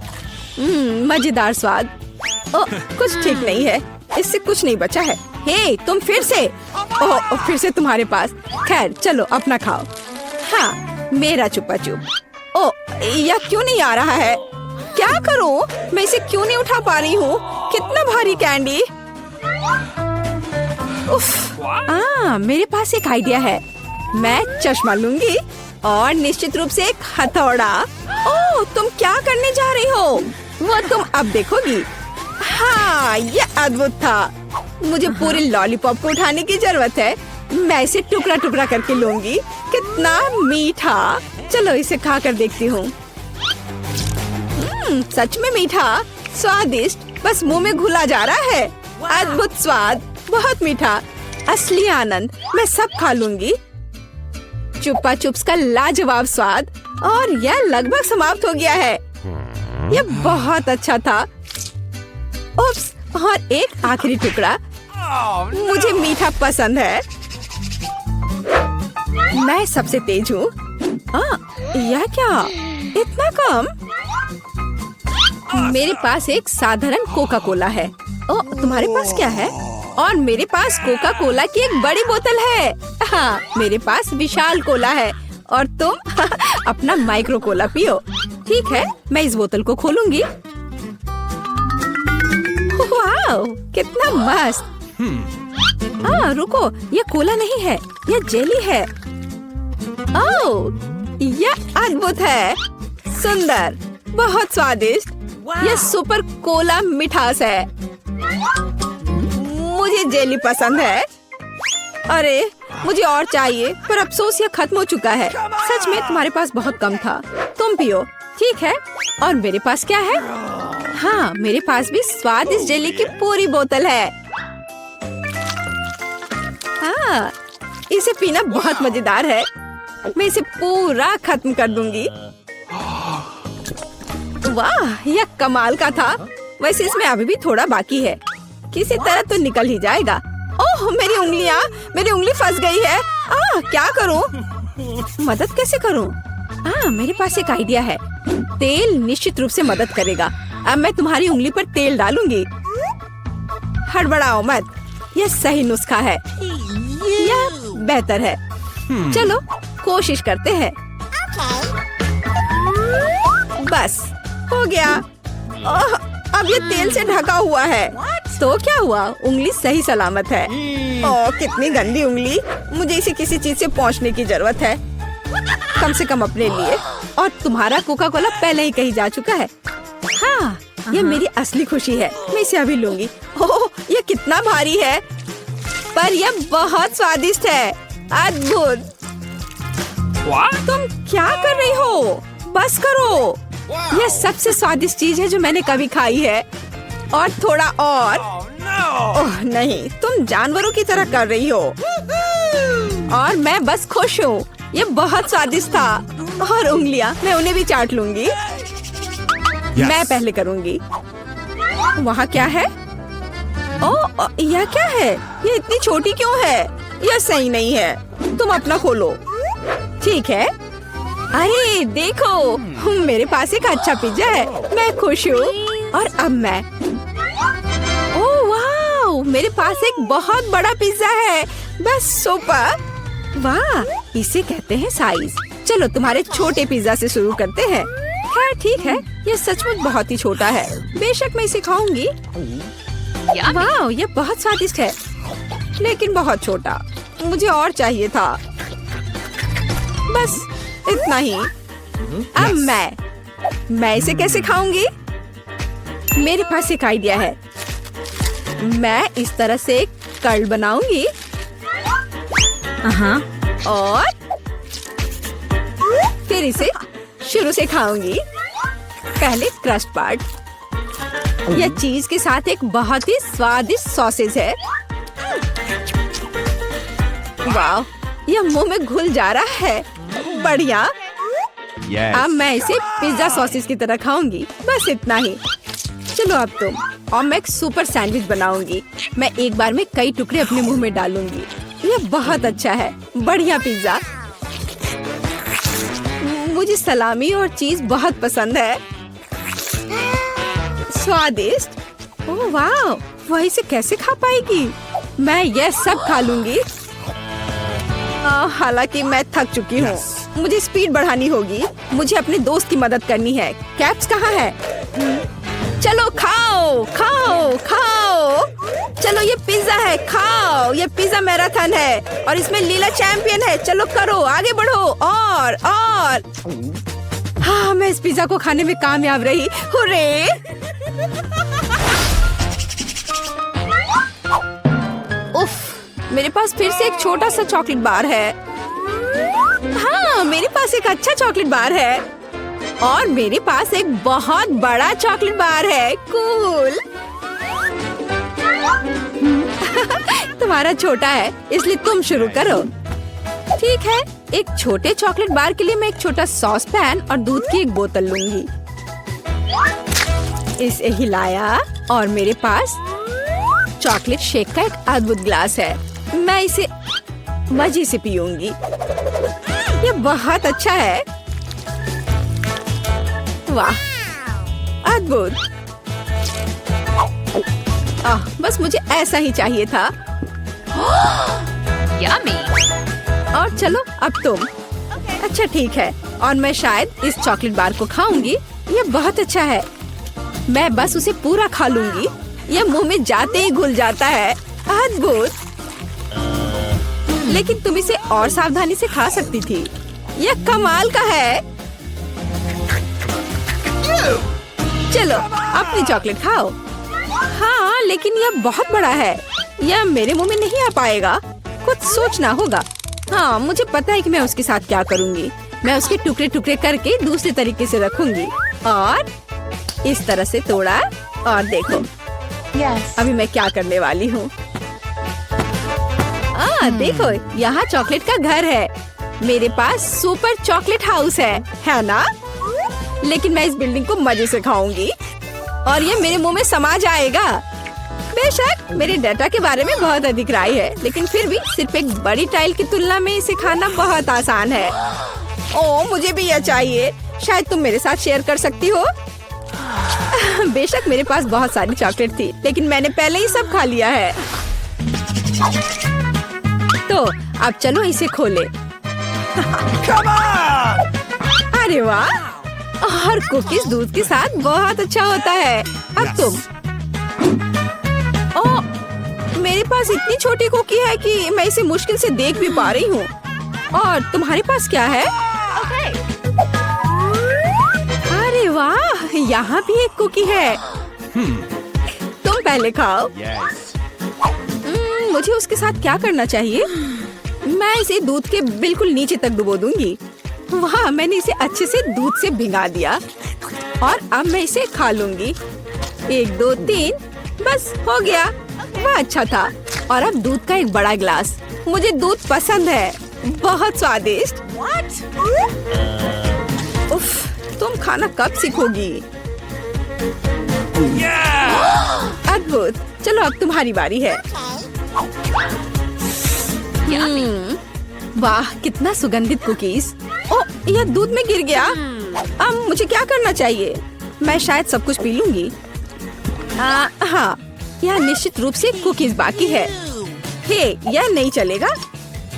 मजेदार स्वाद। ओ, कुछ ठीक नहीं है। इससे कुछ नहीं बचा है। हे, तुम फिर से। ओह, फिर से तुम्हारे पास। खैर चलो अपना खाओ। हाँ, मेरा चुपा चुप। ओ, यह क्यों नहीं आ रहा है? क्या करूं? मैं इसे क्यों नहीं उठा पा रही हूँ? कितना भारी कैंडी। उफ, मेरे पास एक आइडिया है। मैं चश्मा लूंगी और निश्चित रूप से एक हथौड़ा। ओह, तुम क्या करने जा रही हो? वो तुम अब देखोगी। हाँ, ये अद्भुत था। मुझे पूरे लॉलीपॉप को उठाने की जरूरत है। मैं इसे टुकड़ा टुकड़ा करके लूंगी। कितना मीठा। चलो इसे खा कर देखती हूँ। सच में मीठा, स्वादिष्ट, बस मुंह में घुला जा रहा है। अद्भुत स्वाद, बहुत मीठा, असली आनंद। मैं सब खा लूंगी। चुप्पा चुप्स का लाजवाब स्वाद। और यह लगभग समाप्त हो गया है। यह बहुत अच्छा था। उप्स, और एक आखिरी टुकड़ा। मुझे मीठा पसंद है। मैं सबसे तेज हूँ। यह क्या? इतना कम? मेरे पास एक साधारण कोका कोला है। ओ, तुम्हारे पास क्या है? और मेरे पास कोका कोला की एक बड़ी बोतल है। हाँ, मेरे पास विशाल कोला है। और तुम अपना माइक्रो कोला पियो। ठीक है, मैं इस बोतल को खोलूंगी। वाह, कितना मस्त। रुको, ये कोला नहीं है, ये जेली है। ओह, यह अद्भुत है। सुंदर, बहुत स्वादिष्ट। यह सुपर कोला मिठास है। मुझे जेली पसंद है। अरे, मुझे और चाहिए, पर अफसोस यह खत्म हो चुका है। सच में तुम्हारे पास बहुत कम था। तुम पियो। ठीक है, और मेरे पास क्या है? हाँ, मेरे पास भी स्वादिष्ट जेली की पूरी बोतल है। हाँ, इसे पीना बहुत मजेदार है। मैं इसे पूरा खत्म कर दूंगी। वाह, यह कमाल का था। वैसे इसमें अभी भी थोड़ा बाकी है। किसी तरह तो निकल ही जाएगा। ओह मेरी उंगली फंस गई है। क्या करूं? मदद कैसे करूं? मेरे पास एक आइडिया है। तेल निश्चित रूप से मदद करेगा। अब मैं तुम्हारी उंगली पर तेल डालूंगी। हड़बड़ाओ मत, यह सही नुस्खा है। यह बेहतर है। चलो कोशिश करते हैं। बस हो गया। अब ये तेल से ढका हुआ है। तो क्या हुआ? उंगली सही सलामत है। कितनी गंदी उंगली। मुझे इसे किसी चीज से पोंछने की जरूरत है, कम से कम अपने लिए। और तुम्हारा कोका कोला पहले ही कहीं जा चुका है। हाँ, ये मेरी असली खुशी है। मैं इसे अभी लूंगी। ओह, ये कितना भारी है, पर यह बहुत स्वादिष्ट है। अद्भुत। तुम क्या कर रही हो? बस करो। यह सबसे स्वादिष्ट चीज है जो मैंने कभी खाई है। और थोड़ा और। ओह नहीं, तुम जानवरों की तरह कर रही हो। और मैं बस खुश हूँ। ये बहुत स्वादिष्ट था। और उंगलियां, मैं उन्हें भी चाट लूंगी। मैं पहले करूंगी। वहाँ क्या है? ओह, यह क्या है? ये इतनी छोटी क्यों है? यह सही नहीं है। तुम अपना खोलो। ठीक है। अरे देखो, मेरे पास एक अच्छा पिज्जा है। मैं खुश हूँ। और अब मैं, ओह वाह, मेरे पास एक बहुत बड़ा पिज्जा है। बस सुपर। वाह, इसे कहते हैं साइज। चलो तुम्हारे छोटे पिज्जा से शुरू करते हैं। खैर ठीक है, ये सचमुच बहुत ही छोटा है। बेशक मैं इसे खाऊंगी। वाह, ये बहुत स्वादिष्ट है, लेकिन बहुत छोटा। मुझे और चाहिए था। बस इतना ही। अब मैं इसे कैसे खाऊंगी? मेरे पास एक आइडिया है। मैं इस तरह से एक कर्ल बनाऊंगी। और फिर इसे शुरू से खाऊंगी। पहले क्रस्ट पार्ट। यह चीज के साथ एक बहुत ही स्वादिष्ट सॉसेज है। वाह, यह मुंह में घुल जा रहा है। बढ़िया। अब मैं इसे पिज्जा सॉसेज की तरह खाऊंगी। बस इतना ही। चलो अब तुम। और मैं एक सुपर सैंडविच बनाऊंगी। मैं एक बार में कई टुकड़े अपने मुंह में डालूंगी। यह बहुत अच्छा है। बढ़िया पिज्जा। मुझे सलामी और चीज बहुत पसंद है। स्वादिष्ट। ओह वाह, वह इसे कैसे खा पाएगी? मैं यह सब खा लूंगी। हालांकि मैं थक चुकी हूँ। मुझे स्पीड बढ़ानी होगी। मुझे अपने दोस्त की मदद करनी है। कैप्स कहाँ है? चलो खाओ खाओ खाओ। चलो ये पिज्जा है, खाओ। ये पिज्जा मैराथन है और इसमें लीला चैंपियन है। चलो करो, आगे बढ़ो। और हाँ, मैं इस पिज्जा को खाने में कामयाब रही। हुर्रे! उफ, मेरे पास फिर से एक छोटा सा चॉकलेट बार है। हाँ, मेरे पास एक अच्छा चॉकलेट बार है। और मेरे पास एक बहुत बड़ा चॉकलेट बार है। कूल। तुम्हारा छोटा है, इसलिए तुम शुरू करो। ठीक है, एक छोटे चॉकलेट बार के लिए मैं एक छोटा सॉस पैन और दूध की एक बोतल लूंगी। इसे हिलाया और मेरे पास चॉकलेट शेक का एक अद्भुत ग्लास है। मैं इसे मजे से पीऊंगी। ये बहुत अच्छा है। वाह, अद्भुत। बस मुझे ऐसा ही चाहिए था। Yummy. और चलो अब तुम। अच्छा ठीक है, और मैं शायद इस चॉकलेट बार को खाऊंगी। ये बहुत अच्छा है। मैं बस उसे पूरा खा लूंगी। ये मुंह में जाते ही घुल जाता है। अद्भुत। लेकिन तुम इसे और सावधानी से खा सकती थी। यह कमाल का है। चलो अपनी चॉकलेट खाओ। हाँ, लेकिन यह बहुत बड़ा है। यह मेरे मुंह में नहीं आ पाएगा। कुछ सोचना होगा। हाँ, मुझे पता है कि मैं उसके साथ क्या करूँगी। मैं उसके टुकड़े टुकड़े करके दूसरे तरीके से रखूंगी और इस तरह से तोड़ा। और देखो अभी मैं क्या करने वाली हूँ। देखो, यहाँ चॉकलेट का घर है। मेरे पास सुपर चॉकलेट हाउस है ना? लेकिन मैं इस बिल्डिंग को मजे से खाऊंगी और ये मेरे मुंह में समा जाएगा। बेशक मेरे डाटा के बारे में बहुत अधिक राय है, लेकिन फिर भी सिर्फ एक बड़ी टाइल की तुलना में इसे खाना बहुत आसान है। ओह, मुझे भी यह चाहिए। शायद तुम मेरे साथ शेयर कर सकती हो। बेशक मेरे पास बहुत सारी चॉकलेट थी, लेकिन मैंने पहले ही सब खा लिया है। तो अब चलो इसे खोले। अरे वाह, और कुकीज दूध के साथ बहुत अच्छा होता है। अब तुम मेरे पास इतनी छोटी कुकी है कि मैं इसे मुश्किल से देख भी पा रही हूँ। और तुम्हारे पास क्या है? अरे वाह, यहाँ भी एक कुकी है। तुम पहले खाओ। मुझे उसके साथ क्या करना चाहिए? मैं इसे दूध के बिल्कुल नीचे तक डुबो दूंगी। वाह, मैंने इसे अच्छे से दूध से भिगा दिया और अब मैं इसे खा लूंगी। 1 2 3, बस हो गया। वह अच्छा था। और अब दूध का एक बड़ा गिलास। मुझे दूध पसंद है, बहुत स्वादिष्ट। उफ, तुम खाना कब सीखोगी? अद्भुत। चलो अब तुम्हारी बारी है। वाह, कितना सुगंधित कुकीज। ओह, यह दूध में गिर गया। अब मुझे क्या करना चाहिए? मैं शायद सब कुछ पी लूंगी। हाँ, यह निश्चित रूप से कुकीज बाकी है। हे, यह नहीं चलेगा।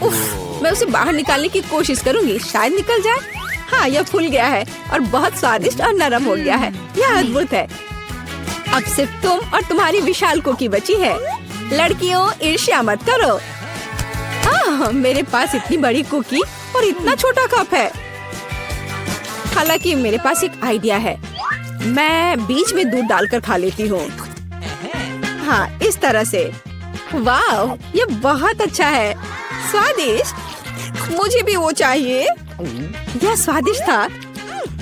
उफ, मैं उसे बाहर निकालने की कोशिश करूंगी, शायद निकल जाए। हाँ, यह फूल गया है और बहुत स्वादिष्ट और नरम हो गया है। यह अद्भुत है। अब सिर्फ तुम और तुम्हारी विशाल कुकी बची है। लड़कियों, ईर्ष्या मत करो। मेरे पास इतनी बड़ी कुकी और इतना छोटा कप है। हालांकि मेरे पास एक आइडिया है। मैं बीच में दूध डालकर खा लेती हूँ। हाँ, इस तरह से। वाह, ये बहुत अच्छा है। स्वादिष्ट। मुझे भी वो चाहिए। यह स्वादिष्ट था,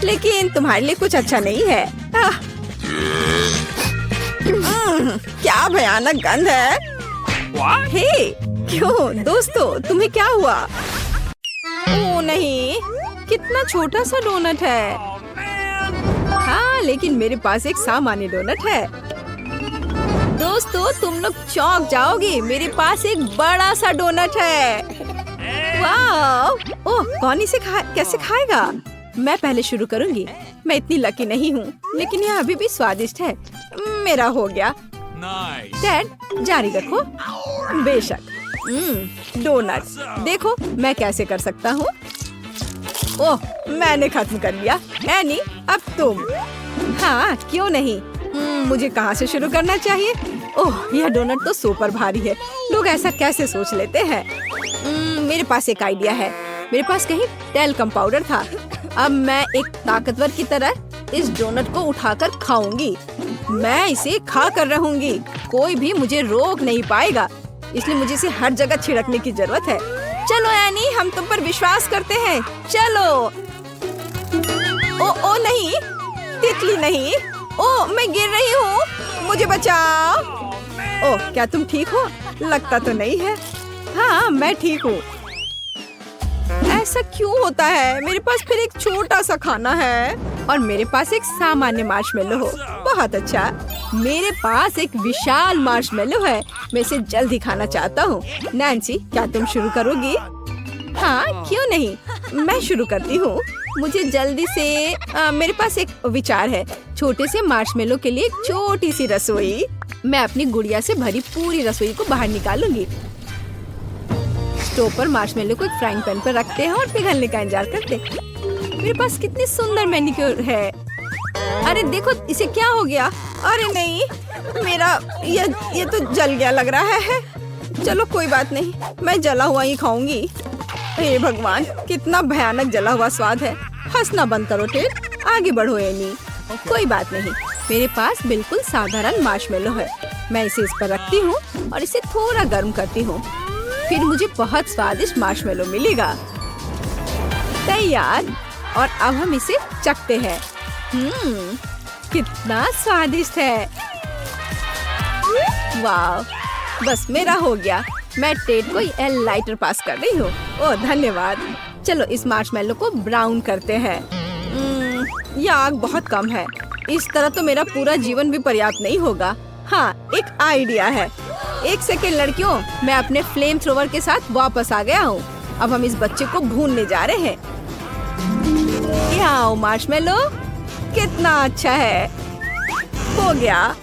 लेकिन तुम्हारे लिए कुछ अच्छा नहीं है। क्या भयानक गंध है। हे, क्यों दोस्तों, तुम्हें क्या हुआ? ओह नहीं, कितना छोटा सा डोनट है। हाँ, लेकिन मेरे पास एक सामान्य डोनट है। दोस्तों, तुम लोग चौंक जाओगे। मेरे पास एक बड़ा सा डोनट है। वाह! ओह, कौन इसे कैसे खाएगा? मैं पहले शुरू करूंगी। मैं इतनी लकी नहीं हूँ, लेकिन यह अभी भी स्वादिष्ट है। मेरा हो गया। डैड, जारी रखो। बेशक। डोनट। देखो मैं कैसे कर सकता हूँ। ओह, मैंने खत्म कर लिया। एनी, अब तुम। हाँ, क्यों नहीं। मुझे कहाँ से शुरू करना चाहिए? ओह, यह डोनट तो सुपर भारी है। लोग ऐसा कैसे सोच लेते हैं? मेरे पास एक आइडिया है। मेरे पास कहीं टेल्कम पाउडर था। अब मैं एक ताकतवर की तरह इस डोनट को उठाकर खाऊंगी। मैं इसे खा कर रहूंगी। कोई भी मुझे रोक नहीं पाएगा, इसलिए मुझे इसे हर जगह छिड़कने की जरूरत है। चलो एनी, हम तुम पर विश्वास करते हैं। चलो। ओ नहीं, तितली नहीं। ओ, मैं गिर रही हूँ, मुझे बचाओ। ओह, क्या तुम ठीक हो? लगता तो नहीं है। हाँ, मैं ठीक हूँ। ऐसा क्यों होता है? मेरे पास फिर एक छोटा सा खाना है और मेरे पास एक सामान्य मार्शमेलो हो। बहुत अच्छा। मेरे पास एक विशाल मार्शमेलो है। मैं इसे जल्दी खाना चाहता हूँ। नैन्सी, क्या तुम शुरू करोगी? हाँ, क्यों नहीं, मैं शुरू करती हूँ। मुझे जल्दी से मेरे पास एक विचार है। छोटे से मार्शमेलो के लिए एक छोटी सी रसोई। मैं अपनी गुड़िया से भरी पूरी रसोई को बाहर निकालूंगी। स्टोव पर मार्शमेलो को एक फ्राइंग पैन पर रखते हैं और पिघलने का इंतजार करते हैं। मेरे पास कितनी सुंदर मैनिक्योर है। अरे देखो, इसे क्या हो गया? अरे नहीं, मेरा ये तो जल गया लग रहा है। चलो कोई बात नहीं, मैं जला हुआ ही खाऊंगी। हे भगवान, कितना भयानक जला हुआ स्वाद है। हंसना बंद करो टेड, आगे बढ़ो एनी। कोई बात नहीं, मेरे पास बिल्कुल साधारण मार्शमेलो है। मैं इसे इस पर रखती हूँ और इसे थोड़ा गर्म करती हूँ। फिर मुझे बहुत स्वादिष्ट मार्शमेलो मिलेगा। तैयार। और अब हम इसे चखते हैं। कितना स्वादिष्ट है। वाह, बस मेरा हो गया। मैं टेड को एल लाइटर पास कर रही हूँ। ओह धन्यवाद। चलो इस मार्शमेलो को ब्राउन करते हैं। यह आग बहुत कम है। इस तरह तो मेरा पूरा जीवन भी पर्याप्त नहीं होगा। हाँ, एक आइडिया है। एक सेकेंड लड़कियों, मैं अपने फ्लेम थ्रोवर के साथ वापस आ गया हूँ। अब हम इस बच्चे को भूनने जा रहे हैं। यहाँ मार्शमेलो, कितना अच्छा है। हो गया।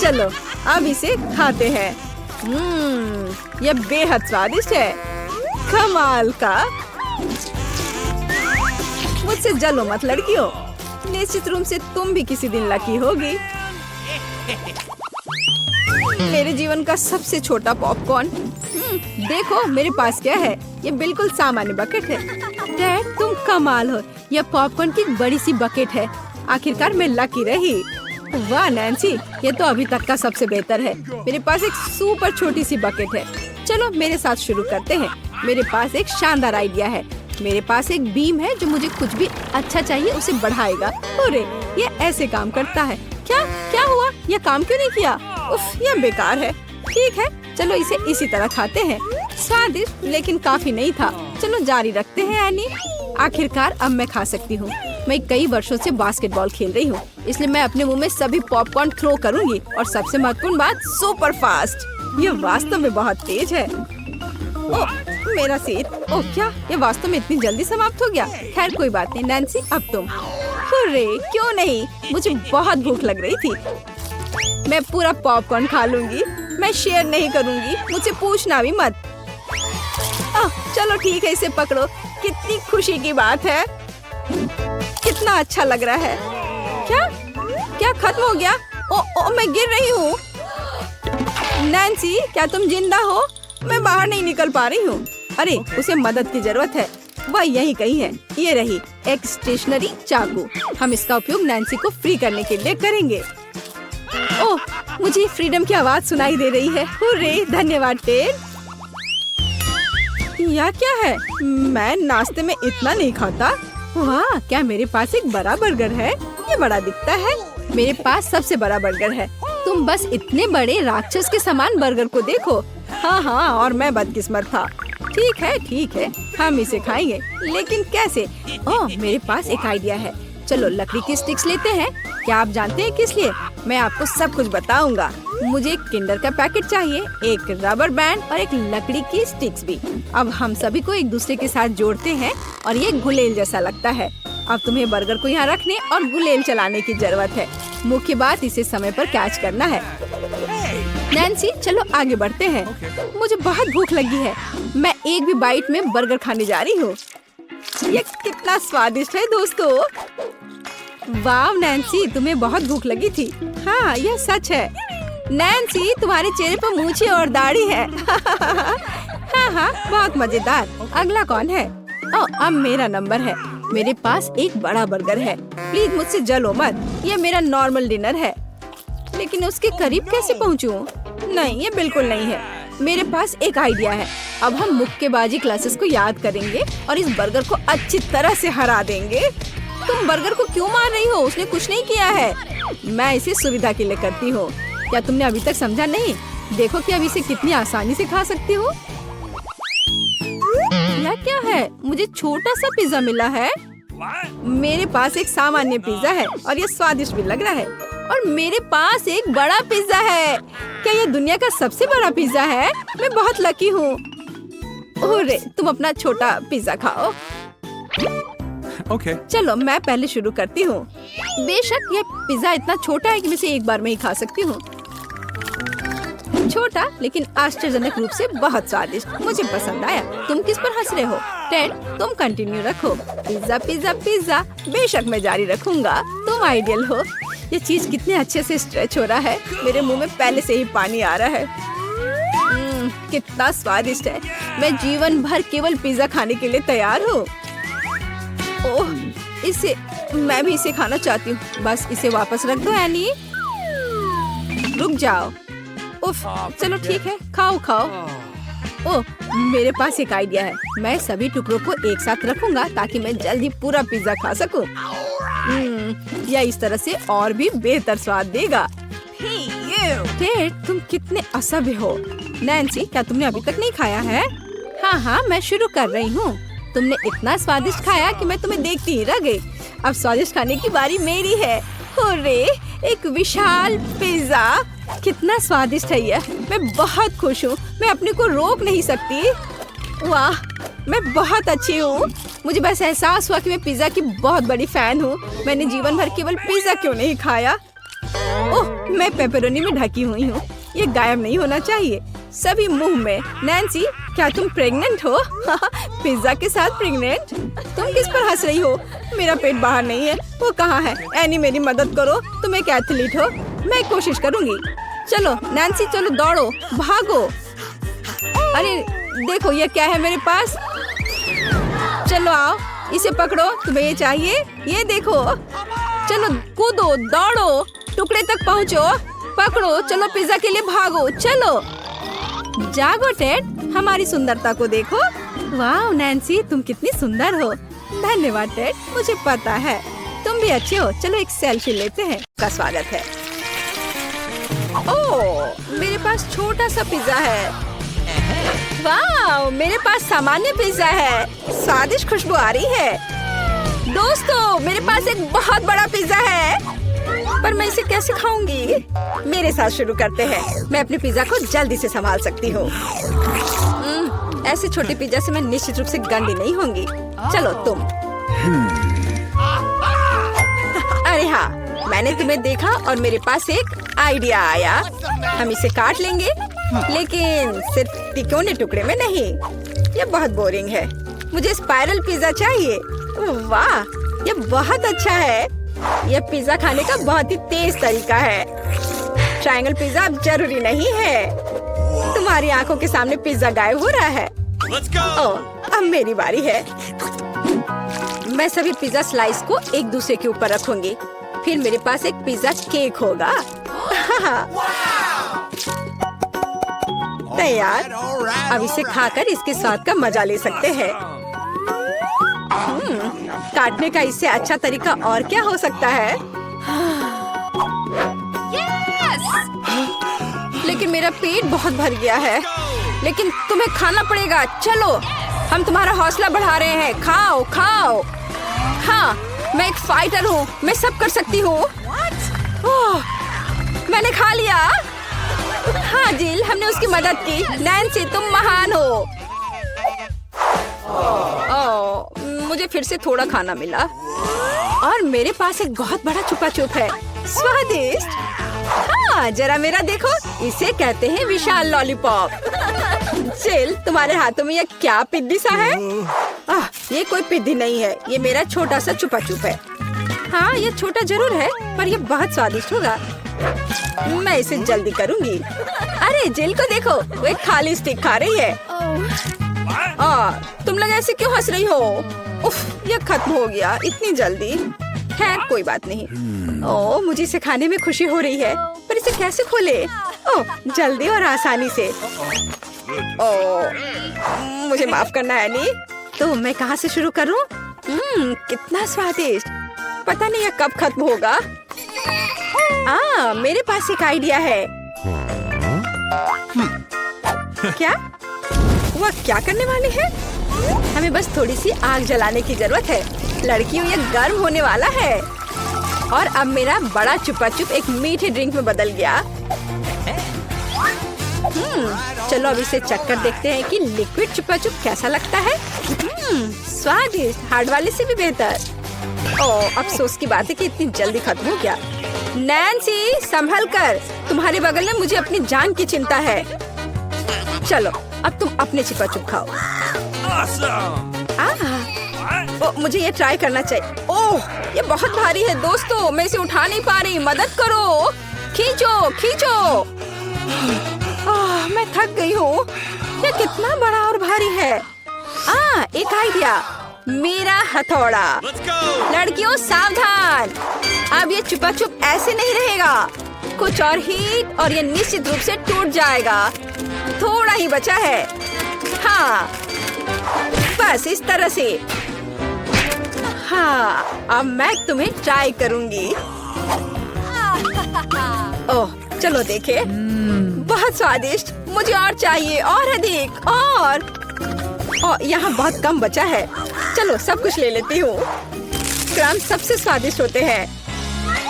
चलो अब इसे खाते हैं। यह बेहद स्वादिष्ट है, कमाल का। मुझसे जलो मत लड़कियों, निश्चित रूप से तुम भी किसी दिन लकी होगी। मेरे जीवन का सबसे छोटा पॉपकॉर्न। देखो मेरे पास क्या है, ये बिल्कुल सामान्य बकेट है। डैड तुम कमाल हो, यह पॉपकॉर्न की बड़ी सी बकेट है। आखिरकार मैं लकी रही। वाह नैन्सी, ये तो अभी तक का सबसे बेहतर है। मेरे पास एक सुपर छोटी सी बकेट है। चलो मेरे साथ शुरू करते हैं। मेरे पास एक शानदार आइडिया है। मेरे पास एक बीम है जो मुझे कुछ भी अच्छा चाहिए उसे बढ़ाएगा। अरे ये ऐसे काम करता है। क्या हुआ? ये काम क्यों नहीं किया? उफ, ये बेकार है। ठीक है, चलो इसे इसी तरह खाते हैं। स्वादिष्ट लेकिन काफी नहीं था। चलो जारी रखते हैं एनी। आखिरकार अब मैं खा सकती हूँ। मैं कई वर्षों से बास्केटबॉल खेल रही हूँ, इसलिए मैं अपने मुंह में सभी पॉपकॉर्न थ्रो करूंगी। और सबसे महत्वपूर्ण बात, सुपर फास्ट। ये वास्तव में बहुत तेज है। ओह मेरा सिर। ओह क्या ये वास्तव में इतनी जल्दी समाप्त हो गया? खैर कोई बात नहीं। नैन्सी अब तुम। अरे क्यों नहीं, मुझे बहुत भूख लग रही थी। मैं पूरा पॉपकॉर्न खा लूंगी। मैं शेयर नहीं करूंगी, मुझे पूछना भी मत। चलो ठीक है, इसे पकड़ो। कितनी खुशी की बात है। कितना अच्छा लग रहा है। क्या खत्म हो गया? ओ मैं गिर रही हूँ। नैन्सी क्या तुम जिंदा हो? मैं बाहर नहीं निकल पा रही हूँ। अरे उसे मदद की जरूरत है। वह यही कहीं है। ये रही एक स्टेशनरी चाकू। हम इसका उपयोग नैन्सी को फ्री करने के लिए करेंगे। ओह मुझे फ्रीडम की आवाज सुनाई दे रही है। हुर्रे, धन्यवाद टेड। यह क्या है? मैं नाश्ते में इतना नहीं खाता। वाह, क्या मेरे पास एक बड़ा बर्गर है? ये बड़ा दिखता है। मेरे पास सबसे बड़ा बर्गर है। तुम बस इतने बड़े राक्षस के समान बर्गर को देखो। हाँ, और मैं बदकिस्मत था। ठीक है, हम इसे खाएंगे, लेकिन कैसे? ओह, मेरे पास एक आइडिया है। चलो लकड़ी की स्टिक्स लेते हैं। क्या आप जानते हैं किस लिए? मैं आपको सब कुछ बताऊंगा। मुझे एक किंडर का पैकेट चाहिए, एक रबर बैंड और एक लकड़ी की स्टिक्स भी। अब हम सभी को एक दूसरे के साथ जोड़ते हैं और ये गुलेल जैसा लगता है। अब तुम्हें बर्गर को यहाँ रखने और गुलेल चलाने की जरूरत है। मुख्य बात, इसे समय पर कैच करना है। नैन्सी चलो आगे बढ़ते हैं। मुझे बहुत भूख लगी है। मैं एक भी बाइट में बर्गर खाने जा रही हूँ। ये कितना स्वादिष्ट है दोस्तों। वाह नैन्सी, तुम्हें बहुत भूख लगी थी। हाँ यह सच है। नैन्सी तुम्हारे चेहरे पर मूछें और दाढ़ी है। हाँ, बहुत मजेदार। अगला कौन है? अब मेरा नंबर है। मेरे पास एक बड़ा बर्गर है। प्लीज मुझसे जलो मत। ये मेरा नॉर्मल डिनर है, लेकिन उसके करीब कैसे पहुँचूं? नहीं, ये बिल्कुल नहीं है। मेरे पास एक आइडिया है। अब हम मुक्केबाजी क्लासेस को याद करेंगे और इस बर्गर को अच्छी तरह से हरा देंगे। तुम बर्गर को क्यों मार रही हो? उसने कुछ नहीं किया है। मैं इसे सुविधा के लिए करती हूँ। क्या तुमने अभी तक समझा नहीं? देखो कि अब इसे कितनी आसानी से खा सकती हूँ। यह क्या है? मुझे छोटा सा पिज्जा मिला है। मेरे पास एक सामान्य पिज्जा है और ये स्वादिष्ट भी लग रहा है। और मेरे पास एक बड़ा पिज्जा है। क्या ये दुनिया का सबसे बड़ा पिज्जा है? मैं बहुत लकी हूँ। ओरे, तुम अपना छोटा पिज्जा खाओ। Okay. चलो मैं पहले शुरू करती हूँ। बेशक ये पिज्जा इतना छोटा है कि मैं इसे एक बार में ही खा सकती हूँ। छोटा लेकिन आश्चर्यजनक रूप से बहुत स्वादिष्ट। मुझे पसंद आया। तुम किस पर हंस रहे हो? टेड तुम कंटिन्यू रखो। Pizza pizza pizza. बेशक मैं जारी रखूंगा। तुम आइडियल हो। ये चीज कितने अच्छे से स्ट्रेच हो रहा है। मेरे मुंह में पहले से ही पानी आ रहा है। कितना स्वादिष्ट है। मैं जीवन भर केवल पिज्जा खाने के लिए तैयार हूँ। ओह, मैं भी इसे खाना चाहती हूँ। बस इसे वापस रख दो एनी। रुक जाओ। उफ, चलो ठीक है, खाओ। ओह, मेरे पास एक आइडिया है। मैं सभी टुकड़ों को एक साथ रखूंगा ताकि मैं जल्दी पूरा पिज्जा खा सकूं। यह इस तरह से और भी बेहतर स्वाद देगा। टेड, तुम कितने असभ्य हो। नैन्सी, क्या तुमने अभी तक नहीं खाया है? हाँ, मैं शुरू कर रही हूँ। तुमने इतना स्वादिष्ट खाया कि मैं तुम्हें देखती ही रह गई। अब स्वादिष्ट खाने की बारी मेरी है। अरे एक विशाल पिज्जा, कितना स्वादिष्ट है ये। मैं बहुत खुश हूँ, मैं अपने को रोक नहीं सकती। वाह, मैं बहुत अच्छी हूँ। मुझे बस एहसास हुआ कि मैं पिज्जा की बहुत बड़ी फैन हूँ। मैंने जीवन भर केवल पिज्जा क्यों नहीं खाया। ओह, मैं पेपरोनी में ढकी हुई हूँ, ये गायब नहीं होना चाहिए। सभी मुंह में। नैन्सी, क्या तुम प्रेग्नेंट हो? पिज्जा के साथ प्रेग्नेंट? तुम किस पर हंस रही हो? मेरा पेट बाहर नहीं है। वो कहाँ है? एनी, मेरी मदद करो, तुम एक एथलीट हो। मैं कोशिश करूंगी। चलो नैन्सी, चलो दौड़ो, भागो। अरे देखो, ये क्या है मेरे पास। चलो आओ, इसे पकड़ो। तुम्हें ये चाहिए? ये देखो। चलो कूदो, दौड़ो, टुकड़े तक पहुँचो। पकड़ो, चलो पिज्जा के लिए भागो। चलो जागो टेड, हमारी सुंदरता को देखो। वाह नैन्सी, तुम कितनी सुंदर हो। धन्यवाद टेड, मुझे पता है तुम भी अच्छे हो। चलो एक सेल्फी लेते हैं। का स्वागत है। ओह, मेरे पास छोटा सा पिज्जा है। वाह, मेरे पास सामान्य पिज्जा है। स्वादिष्ट खुशबू आ रही है। दोस्तों, मेरे पास एक बहुत बड़ा पिज्जा है, पर मैं इसे कैसे खाऊंगी? मेरे साथ शुरू करते हैं। मैं अपने पिज्जा को जल्दी से संभाल सकती हूँ। ऐसे छोटे पिज्जा से मैं निश्चित रूप से गंदी नहीं होंगी। चलो तुम। अरे हाँ, मैंने तुम्हें देखा और मेरे पास एक आइडिया आया। हम इसे काट लेंगे, लेकिन सिर्फ तिकोने टुकड़े में नहीं। ये बहुत बोरिंग है। मुझे स्पाइरल पिज्जा चाहिए। वाह, ये बहुत अच्छा है। यह पिज्जा खाने का बहुत ही तेज तरीका है। ट्रायंगल पिज्जा अब जरूरी नहीं है। तुम्हारी आंखों के सामने पिज्जा गायब हो रहा है। ओह, अब मेरी बारी है। मैं सभी पिज्जा स्लाइस को एक दूसरे के ऊपर रखूंगी। फिर मेरे पास एक पिज्जा केक होगा। तैयार। अब इसे खाकर इसके स्वाद का मजा ले सकते हैं। काटने का इससे अच्छा तरीका और क्या हो सकता है? लेकिन मेरा पेट बहुत भर गया है। लेकिन तुम्हें खाना पड़ेगा। चलो, हम तुम्हारा हौसला बढ़ा रहे हैं। खाओ खाओ। हाँ, मैं एक फाइटर हूँ, मैं सब कर सकती हूँ। मैंने खा लिया। हाँ जिल, हमने उसकी मदद की। नैन्सी, तुम महान हो। मुझे फिर से थोड़ा खाना मिला और मेरे पास एक बहुत बड़ा छुपा छुप है। स्वादिष्ट। हाँ, जरा मेरा देखो। इसे कहते हैं विशाल लॉलीपॉप। जिल, तुम्हारे हाथों में ये क्या पिद्दी सा है? ये कोई पिद्दी नहीं है, ये मेरा छोटा सा छुपा छुप है। हाँ, ये छोटा जरूर है, पर ये बहुत स्वादिष्ट होगा। मैं इसे जल्दी करूंगी। अरे जिल को देखो, वो एक खाली स्टिक खा रही है। तुम लोग ऐसे क्यों हंस रही हो? उफ, ये खत्म हो गया इतनी जल्दी। खैर कोई बात नहीं। मुझे इसे खाने में खुशी हो रही है, पर इसे कैसे खोले? जल्दी और आसानी से। मुझे माफ करना एनी। तो मैं कहाँ से शुरू करूँ? कितना स्वादिष्ट। पता नहीं ये कब खत्म होगा। मेरे पास एक आइडिया है। क्या? वह क्या करने वाली है? हमें बस थोड़ी सी आग जलाने की जरूरत है। लड़कियों, ये गर्म होने वाला है। और अब मेरा बड़ा चुपा चुप एक मीठे ड्रिंक में बदल गया। चलो अब इसे चक्कर देखते हैं कि लिक्विड चुपा चुप कैसा लगता है। स्वादिष्ट, हार्ड वाले से भी बेहतर। अफसोस की बात है कि इतनी जल्दी खत्म हो गया। नैन्सी, संभल कर, तुम्हारे बगल में मुझे अपनी जान की चिंता है। चलो अब तुम अपने छिपा छुप खाओ। मुझे ये ट्राई करना चाहिए। ओह, ये बहुत भारी है दोस्तों, मैं इसे उठा नहीं पा रही। मदद करो, खींचो खींचो। मैं थक गई हूँ। ये कितना बड़ा और भारी है। एक आइडिया, मेरा हथौड़ा। लड़कियों सावधान, अब ये छुपा छुप ऐसे नहीं रहेगा। कुछ और हीट और ये निश्चित रूप से टूट जाएगा। थोड़ा ही बचा है। हाँ, बस इस तरह से। हाँ, अब मैं तुम्हें ट्राई करूंगी। ओह, चलो देखे। बहुत स्वादिष्ट। मुझे और चाहिए, और अधिक। और यहाँ बहुत कम बचा है। चलो सब कुछ ले लेती हूँ। क्रम्ब सबसे स्वादिष्ट होते हैं।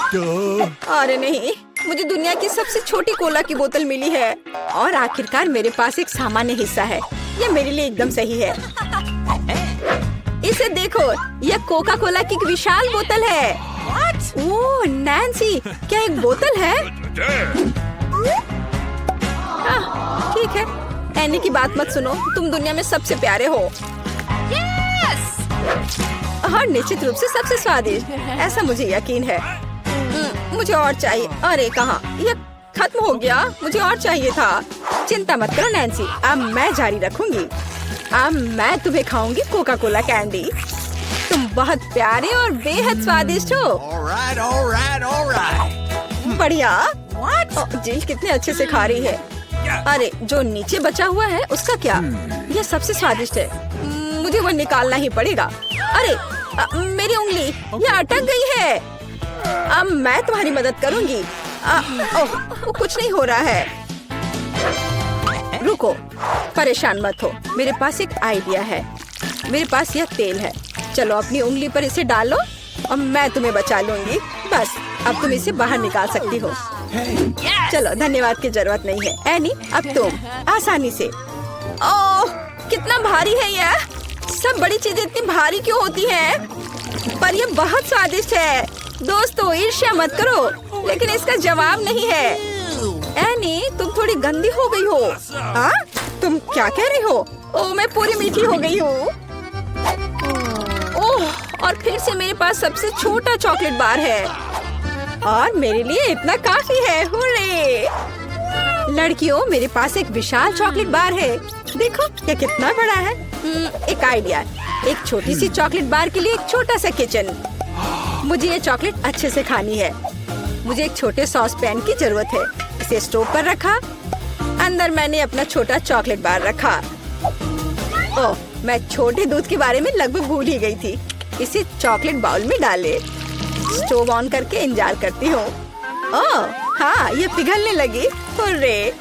अरे नहीं, मुझे दुनिया की सबसे छोटी कोला की बोतल मिली है और आखिरकार मेरे पास एक सामान्य हिस्सा है। यह मेरे लिए एकदम सही है। इसे देखो, यह कोका कोला की एक विशाल बोतल है। ओह नैन्सी, क्या एक बोतल है? ठीक है, एनी की बात मत सुनो, तुम दुनिया में सबसे प्यारे हो। और निश्चित रूप से सबसे स्वादिष्ट, ऐसा मुझे यकीन है। मुझे और चाहिए। अरे कहाँ, यह खत्म हो गया, मुझे और चाहिए था। चिंता मत करो नैन्सी, अब मैं जारी रखूंगी। अब मैं तुम्हें खाऊंगी कोका कोला कैंडी। तुम बहुत प्यारे और बेहद स्वादिष्ट हो। बढ़िया। जिल कितने अच्छे से खा रही है। अरे जो नीचे बचा हुआ है उसका क्या? यह सबसे स्वादिष्ट है, मुझे वो निकालना ही पड़ेगा। अरे मेरी उंगली, यह अटक गई है। अब मैं तुम्हारी मदद करूंगी। ओह, कुछ नहीं हो रहा है। रुको, परेशान मत हो, मेरे पास एक आइडिया है। मेरे पास यह तेल है, चलो अपनी उंगली पर इसे डालो और मैं तुम्हें बचा लूंगी। बस अब तुम इसे बाहर निकाल सकती हो। चलो, धन्यवाद की जरूरत नहीं है। एनी, अब तुम आसानी से। ओह, कितना भारी है यह। सब बड़ी चीजें इतनी भारी क्यों होती हैं? पर यह बहुत स्वादिष्ट है। दोस्तों, ईर्ष्या मत करो, लेकिन इसका जवाब नहीं है। एनी, तुम थोड़ी गंदी हो गई हो। हाँ? तुम क्या कह रही हो? ओह, मैं पूरी मीठी हो गई हूँ। ओह, और फिर से मेरे पास सबसे छोटा चॉकलेट बार है और मेरे लिए इतना काफी है। हुर्रे! लड़कियों, मेरे पास एक विशाल चॉकलेट बार है। देखो ये कितना बड़ा है। एक आइडिया, एक छोटी सी चॉकलेट बार के लिए एक छोटा सा किचन। मुझे ये चॉकलेट अच्छे से खानी है। मुझे एक छोटे सॉस पैन की जरूरत है। इसे स्टोव पर रखा, अंदर मैंने अपना छोटा चॉकलेट बार रखा। ओह, मैं छोटे दूध के बारे में लगभग भूल ही गई थी। इसे चॉकलेट बाउल में डाले, स्टोव ऑन करके इंतजार करती हूँ। ओह हाँ, ये पिघलने लगी। हुर्रे!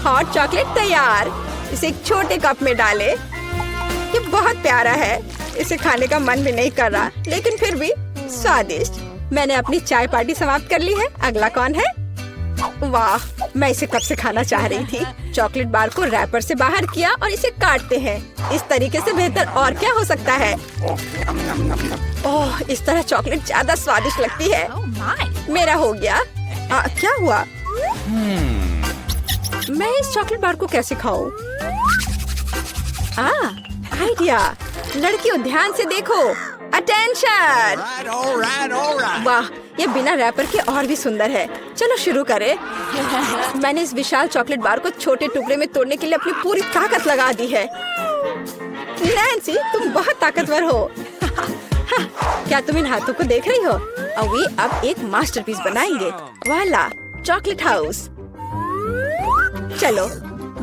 हॉट चॉकलेट तैयार। इसे एक छोटे कप में डाले। ये बहुत प्यारा है, इसे खाने का मन भी नहीं कर रहा, लेकिन फिर भी स्वादिष्ट। मैंने अपनी चाय पार्टी समाप्त कर ली है। अगला कौन है? वाह, मैं इसे कब से खाना चाह रही थी। चॉकलेट बार को रैपर से बाहर किया और इसे काटते हैं। इस तरीके से बेहतर और क्या हो सकता है? ओह, इस तरह चॉकलेट ज्यादा स्वादिष्ट लगती है। मेरा हो गया। क्या हुआ? मैं इस चॉकलेट बार को कैसे खाऊं? आइडिया। लड़कियों, ध्यान से देखो। अटेंशन! वाह, ये बिना रैपर के और भी सुंदर है। चलो शुरू करें। मैंने इस विशाल चॉकलेट बार को छोटे टुकड़े में तोड़ने के लिए अपनी पूरी ताकत लगा दी है। नैन्सी, तुम बहुत ताकतवर हो। क्या तुम इन हाथों को देख रही हो? और वे अब एक मास्टरपीस बनाएंगे। वाला, चॉकलेट हाउस। चलो,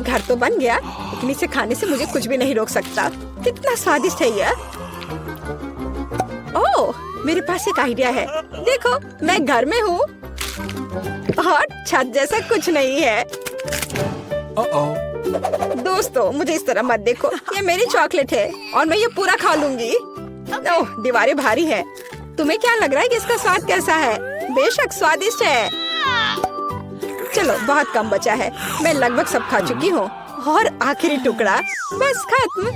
घर तो बन गया, लेकिन इसे खाने से मुझे कुछ भी नहीं रोक सकता। कितना स्वादिष्ट है यह। ओह, मेरे पास एक आइडिया है। देखो, मैं घर में हूँ और छत जैसा कुछ नहीं है। दोस्तों, मुझे इस तरह मत देखो। ये मेरी चॉकलेट है और मैं ये पूरा खा लूंगी। ओह, दीवारें भारी है। तुम्हें क्या लग रहा है कि इसका स्वाद कैसा है? बेशक स्वादिष्ट है। चलो, बहुत कम बचा है। मैं लगभग सब खा चुकी हूँ और आखिरी टुकड़ा, बस खत्म।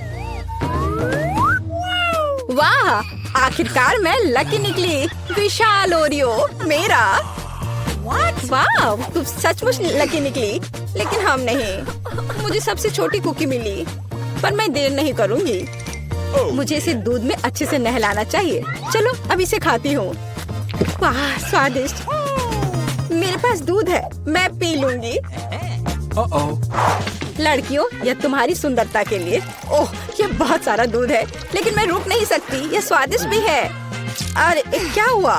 वाह, आखिरकार मैं लकी निकली। विशाल ओरियो मेरा। वाह, तुम सचमुच लकी निकली। लेकिन हम नहीं। मुझे सबसे छोटी कुकी मिली, पर मैं देर नहीं करूँगी। मुझे इसे दूध में अच्छे से नहलाना चाहिए। चलो, अब इसे खाती हूँ। वाह, स्वादिष्ट। मेरे पास दूध है, मैं पी लूंगी। लड़कियों, यह तुम्हारी सुंदरता के लिए। ओह, यह बहुत सारा दूध है, लेकिन मैं रुक नहीं सकती। यह स्वादिष्ट भी है। अरे क्या हुआ?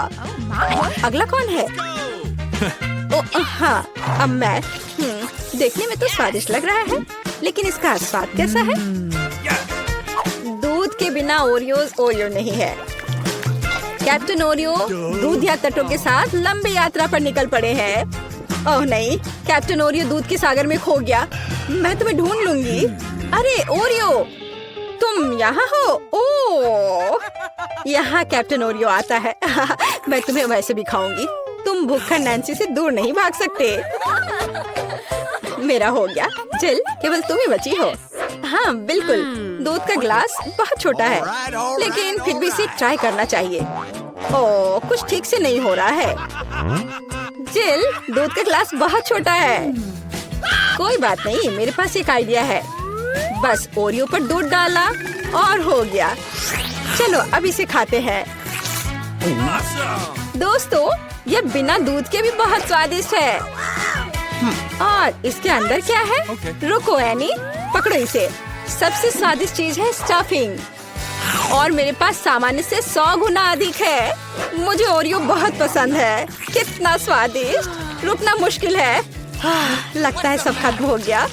अगला कौन है? ओह हाँ, अब मैं। देखने में तो स्वादिष्ट लग रहा है, लेकिन इसका स्वाद कैसा है? दूध के बिना ओरियो नहीं है। कैप्टन ओरियो दूध या तटों के साथ लंबी यात्रा पर निकल पड़े हैं। ओह नहीं, कैप्टन ओरियो दूध के सागर में खो गया। मैं तुम्हें ढूंढ लूंगी। अरे ओरियो, तुम यहाँ हो? ओह, यहाँ कैप्टन ओरियो आता है। मैं तुम्हें वैसे भी खाऊंगी। तुम भूखन नैन्सी से दूर नहीं भाग सकते। मेरा हो गया। जिल, केवल तुम ही बची हो। हाँ बिल्कुल, दूध का ग्लास बहुत छोटा है, लेकिन फिर भी इसे ट्राई करना चाहिए। ओह, कुछ ठीक से नहीं हो रहा है। जिल, दूध का ग्लास बहुत छोटा है। कोई बात नहीं, मेरे पास एक आइडिया है। बस ओरियो पर दूध डाला और हो गया। चलो अब इसे खाते हैं। दोस्तों, ये बिना दूध के भी बहुत स्वादिष्ट है। और इसके अंदर क्या है? रुको एनी, पकड़ो इसे। सबसे स्वादिष्ट चीज है स्टफिंग, और मेरे पास सामान्य से 100 गुना अधिक है। मुझे ओरियो बहुत पसंद है। कितना स्वादिष्ट, रुकना मुश्किल है। लगता है सब खत्म हो गया।